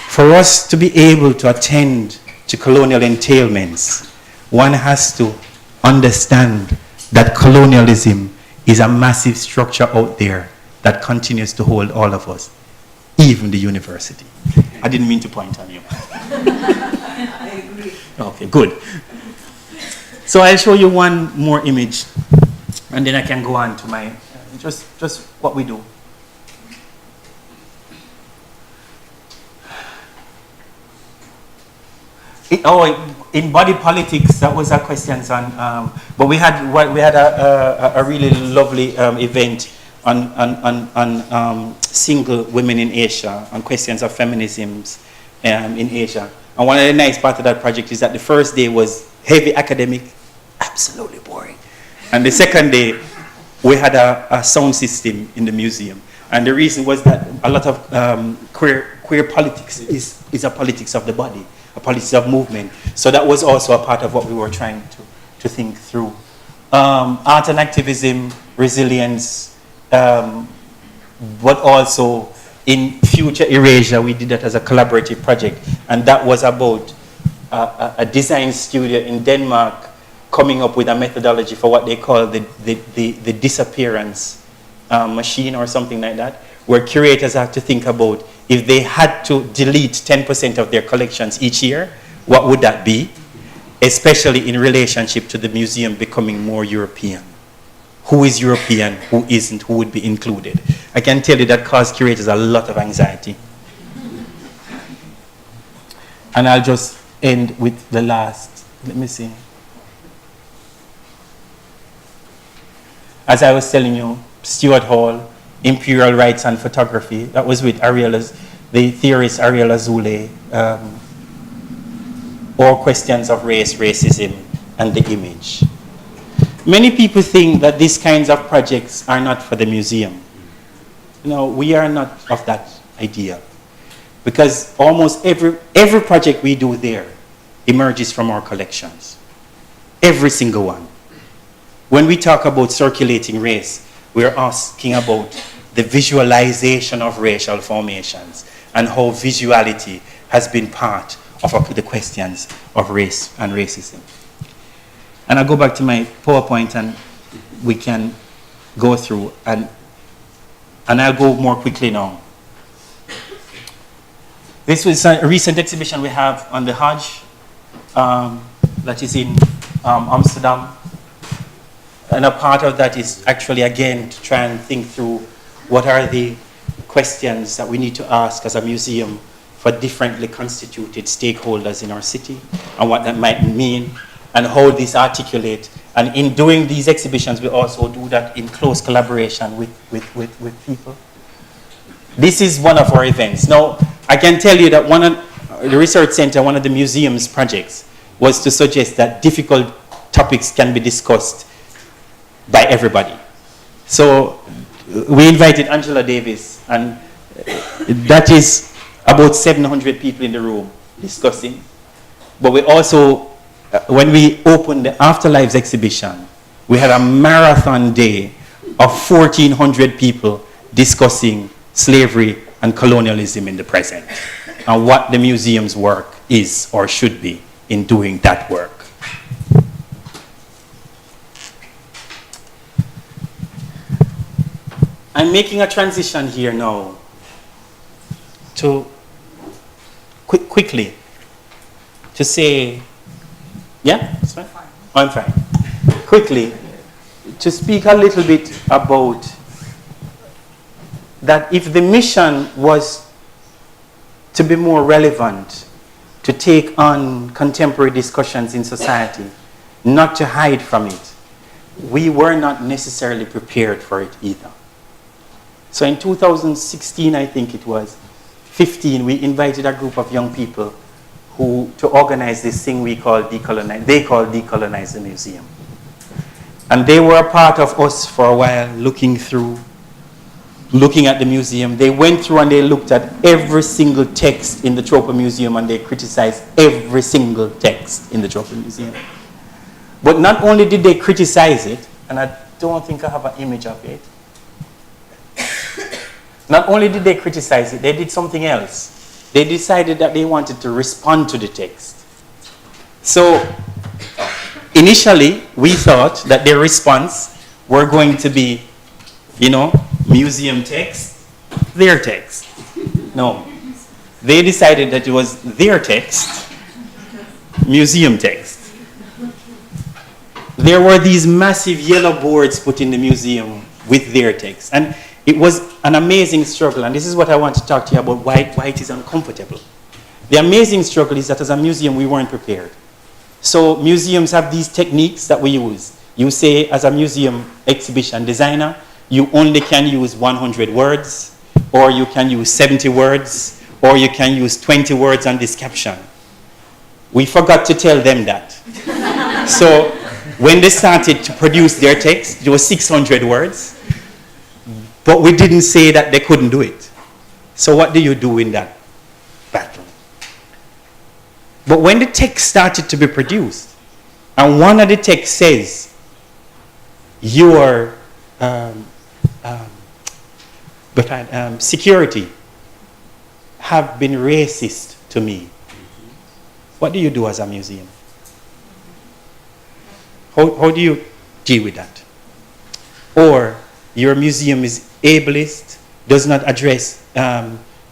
For us to be able to attend to colonial entailments, one has to understand that colonialism is a massive structure out there that continues to hold all of us, even the university. I didn't mean to point on you. I agree. Okay, good. So I'll show you one more image, and then I can go on to my, just what we do. In body politics, that was our questions on, but we had a really lovely event on single women in Asia, on questions of feminisms in Asia. And one of the nice parts of that project is that the first day was heavy academic, absolutely boring. And the second day, we had a sound system in the museum. And the reason was that a lot of queer politics is a politics of the body, a politics of movement. So that was also a part of what we were trying to think through. Art and activism, resilience, but also in Future Erasure, we did that as a collaborative project. And that was about a design studio in Denmark coming up with a methodology for what they call the disappearance machine or something like that, where curators have to think about if they had to delete 10% of their collections each year, what would that be? Especially in relationship to the museum becoming more European. Who is European, who isn't, who would be included? I can tell you that caused curators a lot of anxiety. And I'll just end with the last, let me see. As I was telling you, Stuart Hall, Imperial Rights and Photography, that was with the theorist Ariel Azoulay, or questions of race, racism, and the image. Many people think that these kinds of projects are not for the museum. No, we are not of that idea. Because almost every project we do there emerges from our collections. Every single one. When we talk about circulating race, we're asking about the visualization of racial formations and how visuality has been part of the questions of race and racism. And I'll go back to my PowerPoint and we can go through, and I'll go more quickly now. This was a recent exhibition we have on the Hajj that is in Amsterdam. And a part of that is actually, again, to try and think through what are the questions that we need to ask as a museum for differently constituted stakeholders in our city, and what that might mean, and how these articulate. And in doing these exhibitions, we also do that in close collaboration with people. This is one of our events. Now, I can tell you that the Research Center, one of the museum's projects, was to suggest that difficult topics can be discussed by everybody. So we invited Angela Davis, and that is about 700 people in the room discussing. But we also, when we opened the Afterlives exhibition, we had a marathon day of 1,400 people discussing slavery and colonialism in the present, and what the museum's work is or should be in doing that work. I'm making a transition here now to quickly to say, yeah, it's fine? Oh, I'm fine. Quickly, to speak a little bit about that if the mission was to be more relevant, to take on contemporary discussions in society, not to hide from it, we were not necessarily prepared for it either. So in 2016, I think it was, 15, we invited a group of young people to organize this thing they call Decolonize the Museum. And they were a part of us for a while, looking at the museum. They went through and they looked at every single text in the Tropenmuseum and they criticized every single text in the Tropenmuseum. But not only did they criticize it, and I don't think I have an image of it, not only did they criticize it, they did something else. They decided that they wanted to respond to the text. So initially, we thought that their response were going to be, museum text, their text. No. They decided that it was their text, museum text. There were these massive yellow boards put in the museum with their text. And it was an amazing struggle. And this is what I want to talk to you about, why it is uncomfortable. The amazing struggle is that as a museum, we weren't prepared. So museums have these techniques that we use. You say, as a museum exhibition designer, you only can use 100 words, or you can use 70 words, or you can use 20 words on this caption. We forgot to tell them that. So when they started to produce their text, it was 600 words, but we didn't say that they couldn't do it. So what do you do in that battle? But when the text started to be produced, and one of the texts says, your security have been racist to me, what do you do as a museum? How do you deal with that? Or your museum is ableist, does not address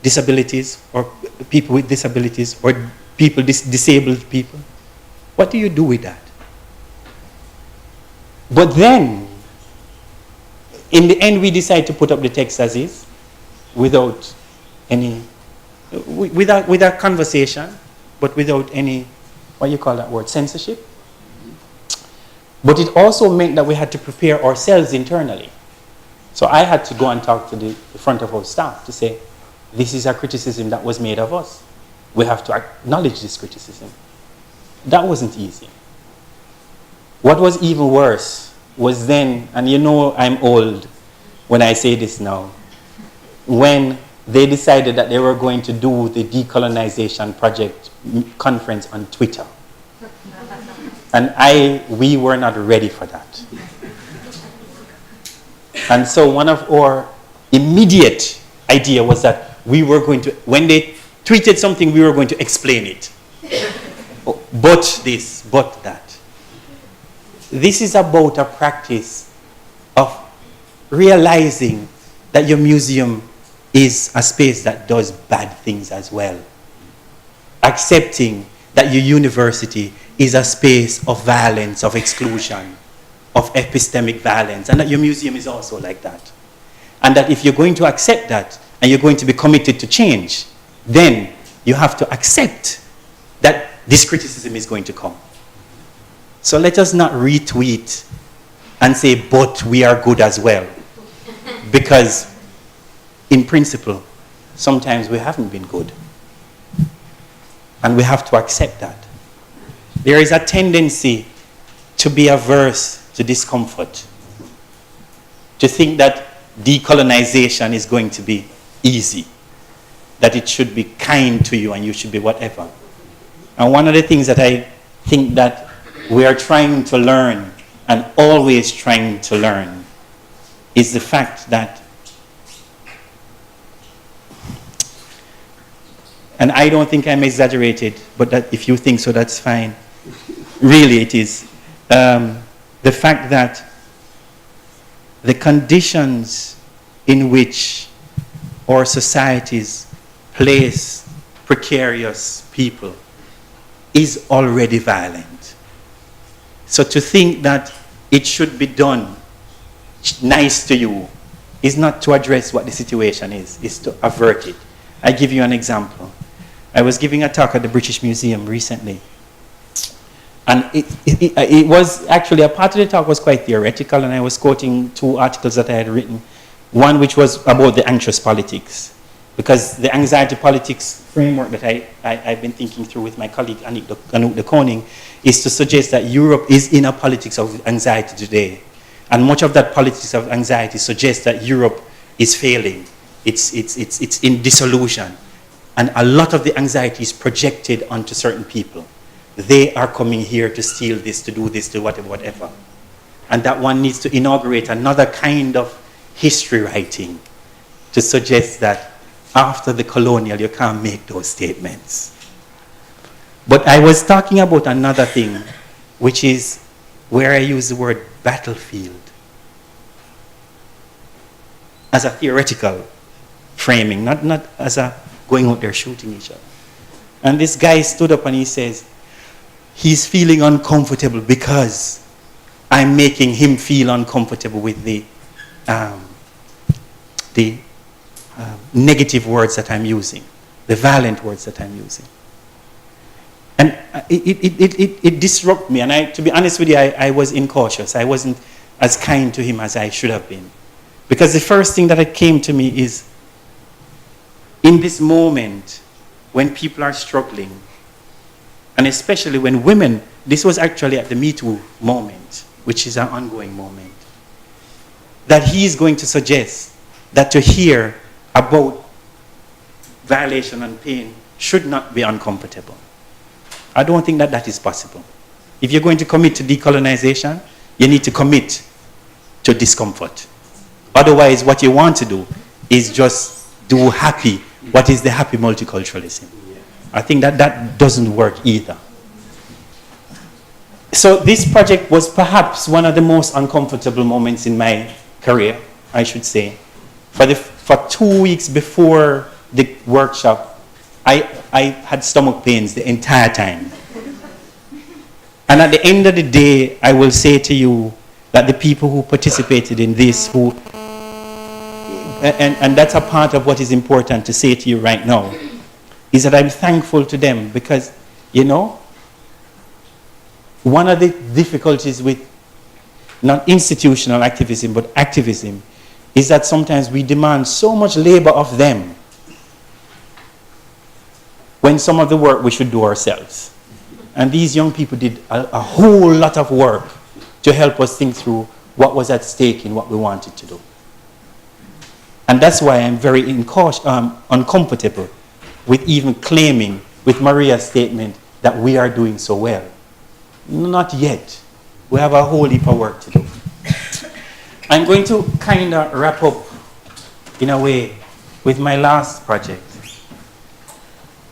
disabilities, or people with disabilities, or disabled people. What do you do with that? But then, in the end, we decide to put up the text as is, without conversation, but without any, what you call that word, censorship. But it also meant that we had to prepare ourselves internally. So I had to go and talk to the front of house staff to say, this is a criticism that was made of us. We have to acknowledge this criticism. That wasn't easy. What was even worse was then, and I'm old when I say this now, when they decided that they were going to do the decolonization project conference on Twitter. And we were not ready for that. And so one of our immediate idea was that we were going to, when they tweeted something, we were going to explain it. But this, but that. This is about a practice of realizing that your museum is a space that does bad things as well. Accepting that your university is a space of violence, of exclusion, of epistemic violence, and that your museum is also like that. And that if you're going to accept that, and you're going to be committed to change, then you have to accept that this criticism is going to come. So let us not retweet and say, but we are good as well. Because in principle, sometimes we haven't been good. And we have to accept that. There is a tendency to be averse to discomfort, to think that decolonization is going to be easy, that it should be kind to you and you should be whatever. And one of the things that I think that we are trying to learn, and always trying to learn, is the fact that, and I don't think I'm exaggerated, but that if you think so, that's fine. Really, it is. The fact that the conditions in which our societies place precarious people is already violent. So to think that it should be done nice to you is not to address what the situation is to avert it. I give you an example. I was giving a talk at the British Museum recently. And it was actually, a part of the talk was quite theoretical, and I was quoting two articles that I had written. One which was about the anxious politics. Because the anxiety politics framework that I've been thinking through with my colleague Anouk de Koning is to suggest that Europe is in a politics of anxiety today. And much of that politics of anxiety suggests that Europe is failing. It's in dissolution. And a lot of the anxiety is projected onto certain people. They are coming here to steal this, to do this, to whatever, whatever. And that one needs to inaugurate another kind of history writing to suggest that after the colonial, you can't make those statements. But I was talking about another thing, which is where I use the word battlefield as a theoretical framing, not as a going out there shooting each other. And this guy stood up and he says, he's feeling uncomfortable because I'm making him feel uncomfortable with the negative words that I'm using, the violent words that I'm using. And it disrupted me. And to be honest with you, I was incautious. I wasn't as kind to him as I should have been. Because the first thing that came to me is, in this moment, when people are struggling, and especially when women, this was actually at the Me Too moment, which is an ongoing moment, that he's going to suggest that to hear about violation and pain should not be uncomfortable. I don't think that is possible. If you're going to commit to decolonization, you need to commit to discomfort. Otherwise, what you want to do is just do happy. What is the happy multiculturalism? I think that doesn't work either. So this project was perhaps one of the most uncomfortable moments in my career, I should say. For 2 weeks before the workshop, I had stomach pains the entire time. And at the end of the day, I will say to you that the people who participated in this, and that's a part of what is important to say to you right now, is that I'm thankful to them because, you know, one of the difficulties with not institutional activism, but activism, is that sometimes we demand so much labor of them when some of the work we should do ourselves. And these young people did a whole lot of work to help us think through what was at stake in what we wanted to do. And that's why I'm very uncomfortable with even claiming with Maria's statement that we are doing so well. Not yet. We have a whole heap of work to do. I'm going to kind of wrap up, in a way, with my last project.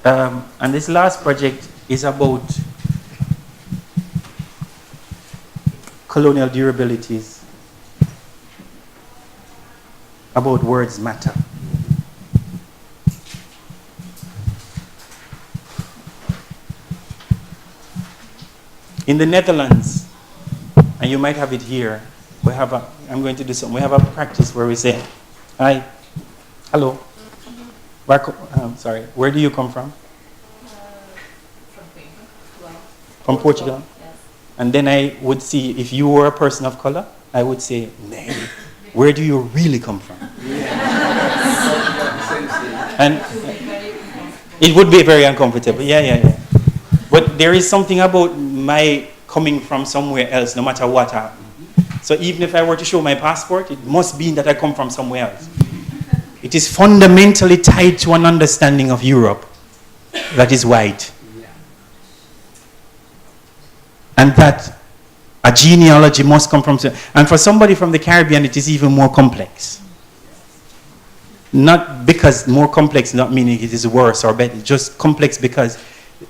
And this last project is about colonial durabilities, about words matter. In the Netherlands, and you might have it here, I'm going to do something. We have a practice where we say, hi, hello. Where do you come from? From Portugal. From Portugal? Yes. And then I would see, if you were a person of color, I would say, nay, where do you really come from? And it would be very uncomfortable. Yeah. But there is something about my coming from somewhere else, no matter what happened. So even if I were to show my passport, it must be that I come from somewhere else. It is fundamentally tied to an understanding of Europe that is white. And that a genealogy must come from... And for somebody from the Caribbean, it is even more complex. Not because more complex, not meaning it is worse or better, just complex because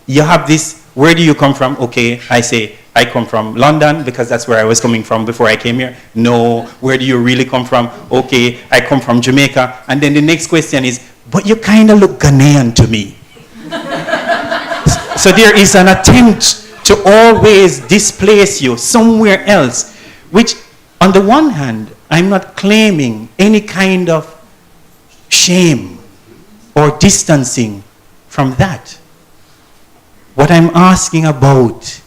you have this, where do you come from? Okay, I say, I come from London because that's where I was coming from before I came here. No, where do you really come from? Okay, I come from Jamaica. And then the next question is, but you kind of look Ghanaian to me. So there is an attempt to always displace you somewhere else, which on the one hand, I'm not claiming any kind of shame or distancing from that. What I'm asking about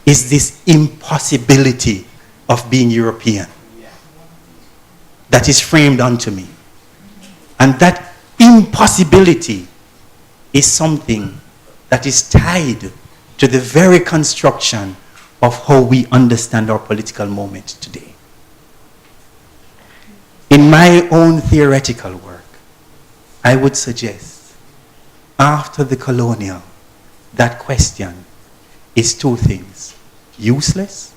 is this impossibility of being European that is framed onto me. And that impossibility is something that is tied to the very construction of how we understand our political moment today. In my own theoretical work, I would suggest, after the colonial, that question is two things: useless,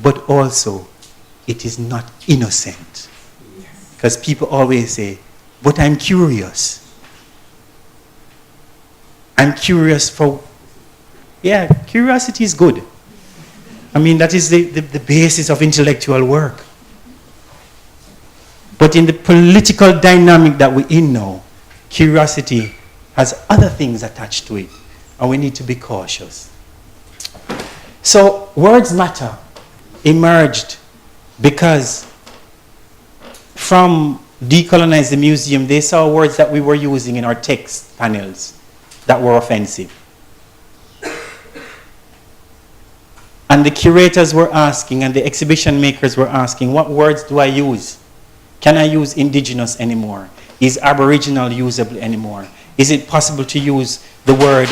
but also it is not innocent. Because people always say, but I'm curious. I'm curious for, yeah, curiosity is good. I mean, that is the basis of intellectual work. But in the political dynamic that we're in now, curiosity has other things attached to it, and we need to be cautious. So, words matter emerged because from Decolonize the Museum, they saw words that we were using in our text panels that were offensive. And the curators were asking, and the exhibition makers were asking, what words do I use? Can I use indigenous anymore? Is aboriginal usable anymore? Is it possible to use the word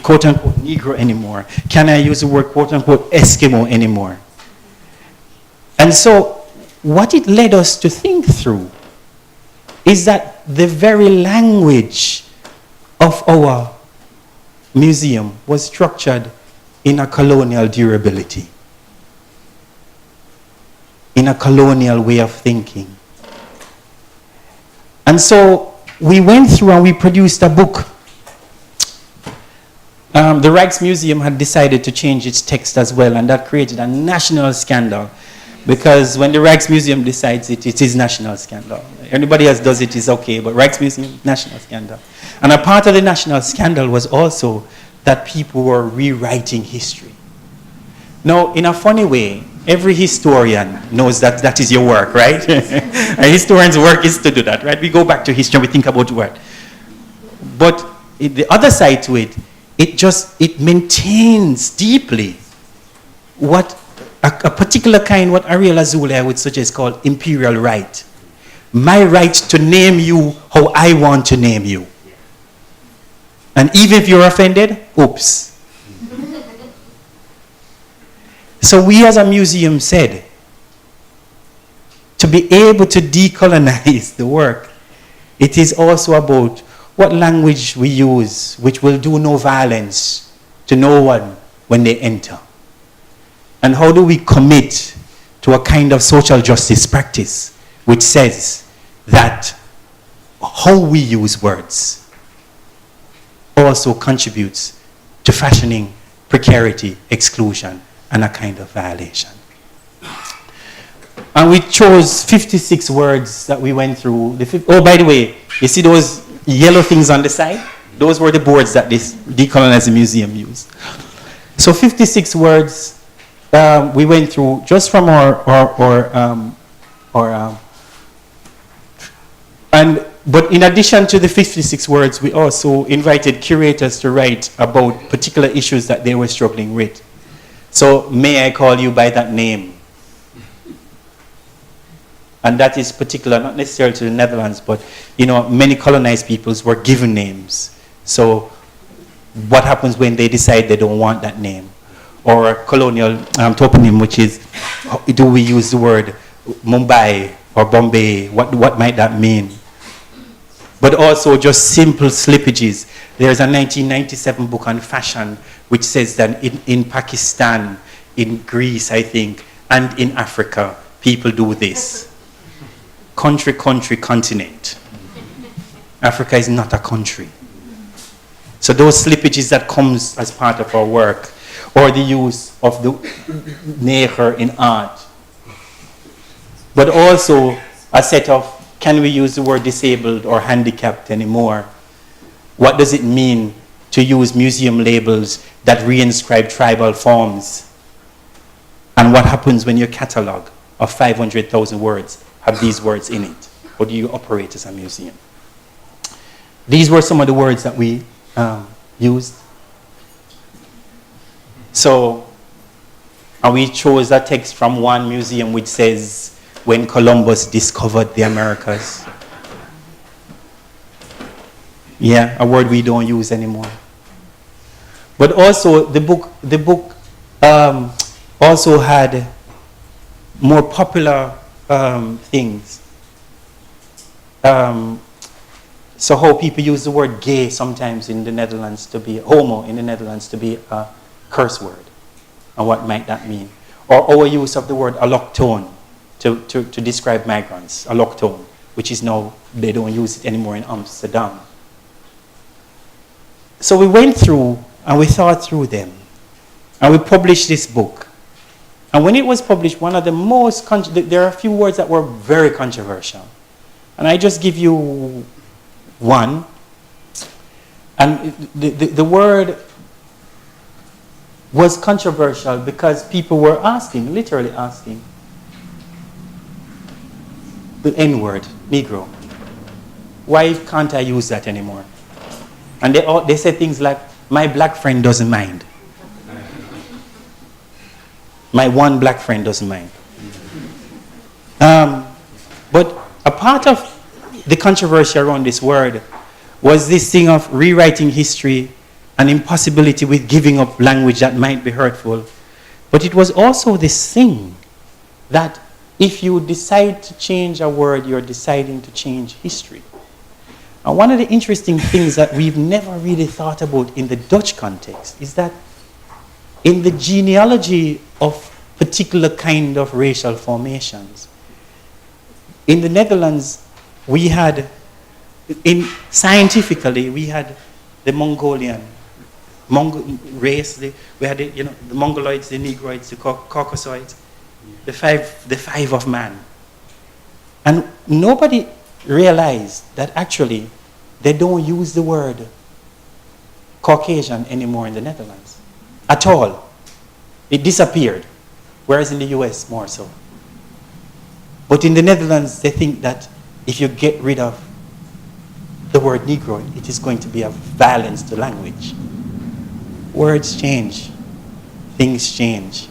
quote-unquote Negro anymore? Can I use the word quote-unquote Eskimo anymore? And so what it led us to think through is that the very language of our museum was structured in a colonial durability, in a colonial way of thinking. And so we went through and we produced a book. The Rijksmuseum had decided to change its text as well, and that created a national scandal, because when the Rijksmuseum decides it, it is national scandal. Anybody else does it is okay, but Rijksmuseum, national scandal. And a part of the national scandal was also that people were rewriting history. Now, in a funny way, every historian knows that that is your work, right? A historian's work is to do that, right? We go back to history and we think about what. But the other side to it, it maintains deeply what a particular kind, what Ariel Azule I would suggest called imperial right. My right to name you how I want to name you. And even if you're offended, oops. So we as a museum said, to be able to decolonize the work, it is also about what language we use, which will do no violence to no one when they enter. And how do we commit to a kind of social justice practice which says that how we use words also contributes to fashioning precarity, exclusion, and a kind of violation. And we chose 56 words that we went through. Oh, by the way, you see those yellow things on the side? Those were the boards that this Decolonize Museum used. So 56 words we went through just from but in addition to the 56 words, we also invited curators to write about particular issues that they were struggling with. So, may I call you by that name? And that is particular, not necessarily to the Netherlands, but, you know, many colonized peoples were given names. So, what happens when they decide they don't want that name? Or a colonial toponym, which is, do we use the word Mumbai or Bombay? What might that mean? But also just simple slippages. There's a 1997 book on fashion which says that in Pakistan, in Greece, I think, and in Africa, people do this. Country, country, continent. Africa is not a country. So those slippages that comes as part of our work, or the use of the neger in art. But also a set of, can we use the word disabled or handicapped anymore? What does it mean to use museum labels that reinscribe tribal forms? And what happens when your catalog of 500,000 words have these words in it? How do you operate as a museum? These were some of the words that we used. So, and we chose a text from one museum which says, when Columbus discovered the Americas. Yeah, a word we don't use anymore. But also the book also had more popular things. So how people use the word gay sometimes in the Netherlands to be, homo in the Netherlands to be a curse word. And what might that mean? Or our use of the word allochtone to describe migrants, allochtone, which is now, they don't use it anymore in Amsterdam. So we went through and we thought through them. And we published this book. And when it was published, one of the most, there are a few words that were very controversial. And I just give you one. And the word was controversial because people were asking, literally asking, the N-word, Negro. Why can't I use that anymore? And they said things like, my black friend doesn't mind. My one black friend doesn't mind. But a part of the controversy around this word was this thing of rewriting history and impossibility with giving up language that might be hurtful. But it was also this thing that if you decide to change a word, you're deciding to change history. And one of the interesting things that we've never really thought about in the Dutch context is that in the genealogy of particular kind of racial formations, in the Netherlands, we had, scientifically, we had the Mongolian race, we had the Mongoloids, the Negroids, the Caucasoids, the five of man. And nobody realized that actually they don't use the word Caucasian anymore in the Netherlands at all. It disappeared, whereas in the US more so. But in the Netherlands, they think that if you get rid of the word Negro, it is going to be a violence to language. Words change. Things change.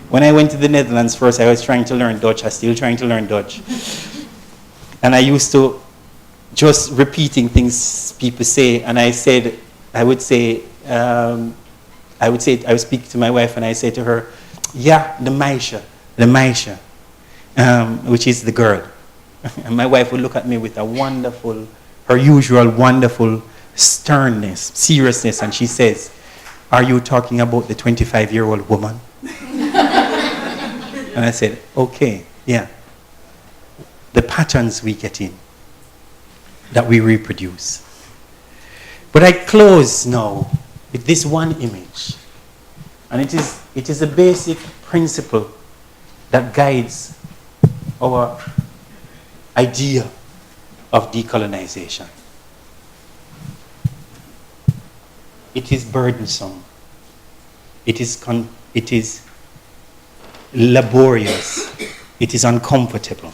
When I went to the Netherlands first, I was trying to learn Dutch. I'm still trying to learn Dutch. And I used to just repeating things people say, and I would speak to my wife and I say to her, yeah, the meisje, which is the girl. And my wife would look at me with her usual wonderful sternness, seriousness, and she says, are you talking about the 25-year-old woman? And I said, okay, yeah. The patterns we get in, that we reproduce. But I close now with this one image. And it is a basic principle that guides our idea of decolonization. It is burdensome. It is laborious. It is uncomfortable.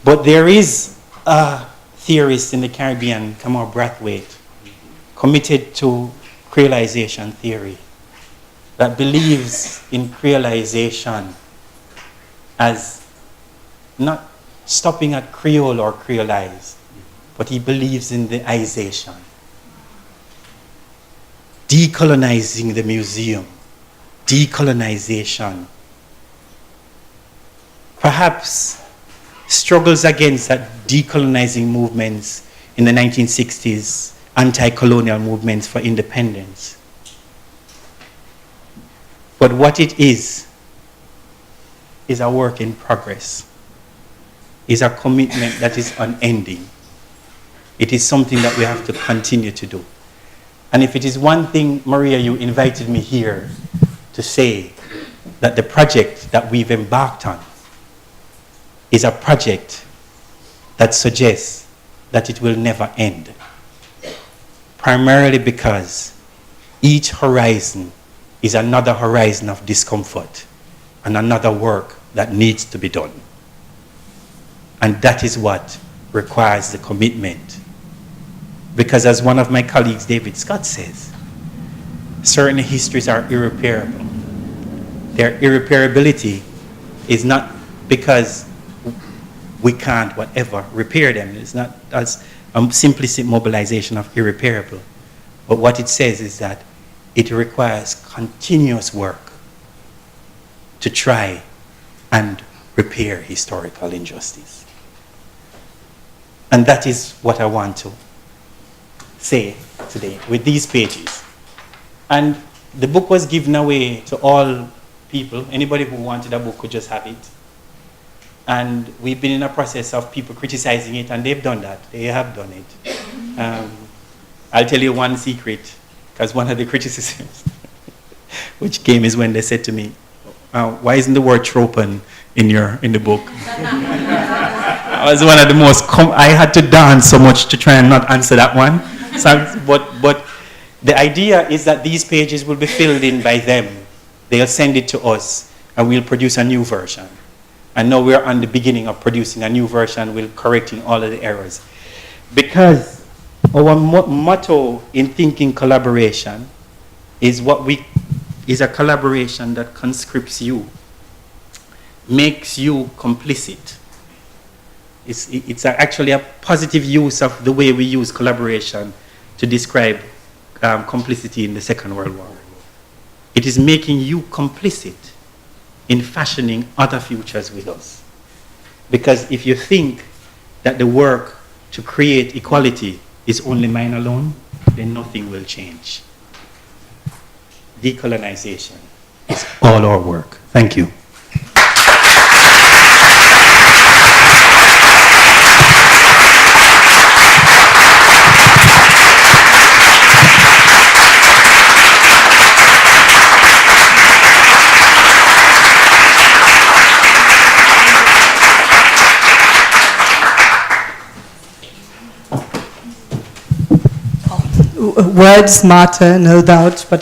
But there is a theorist in the Caribbean, Kamau Brathwaite, committed to creolization theory, that believes in creolization as not stopping at Creole or creolize, but he believes in the ization. Decolonizing the museum, decolonization. Perhaps struggles against that decolonizing movements in the 1960s, anti-colonial movements for independence. But what it is a work in progress, is a commitment that is unending. It is something that we have to continue to do. And if it is one thing, Maria, you invited me here to say, that the project that we've embarked on is a project that suggests that it will never end. Primarily because each horizon is another horizon of discomfort and another work that needs to be done. And that is what requires the commitment. Because as one of my colleagues, David Scott, says, certain histories are irreparable. Their irreparability is not because we can't, whatever, repair them. It's not as a simplistic mobilization of irreparable. But what it says is that it requires continuous work to try and repair historical injustice. And that is what I want to say today with these pages. And the book was given away to all people. Anybody who wanted a book could just have it. And we've been in a process of people criticizing it, and they've done that. They have done it. I'll tell you one secret, because one of the criticisms which came is when they said to me, why isn't the word tropen in the book? I was one of the most, I had to dance so much to try and not answer that one. So, but the idea is that these pages will be filled in by them. They'll send it to us, and we'll produce a new version. And now we're on the beginning of producing a new version. We're correcting all of the errors. Because our motto in thinking collaboration is is a collaboration that conscripts you, makes you complicit. It's actually a positive use of the way we use collaboration to describe complicity in the Second World War. It is making you complicit in fashioning other futures with us. Because if you think that the work to create equality is only mine alone, then nothing will change. Decolonization is all our work. Thank you. Words matter, no doubt, but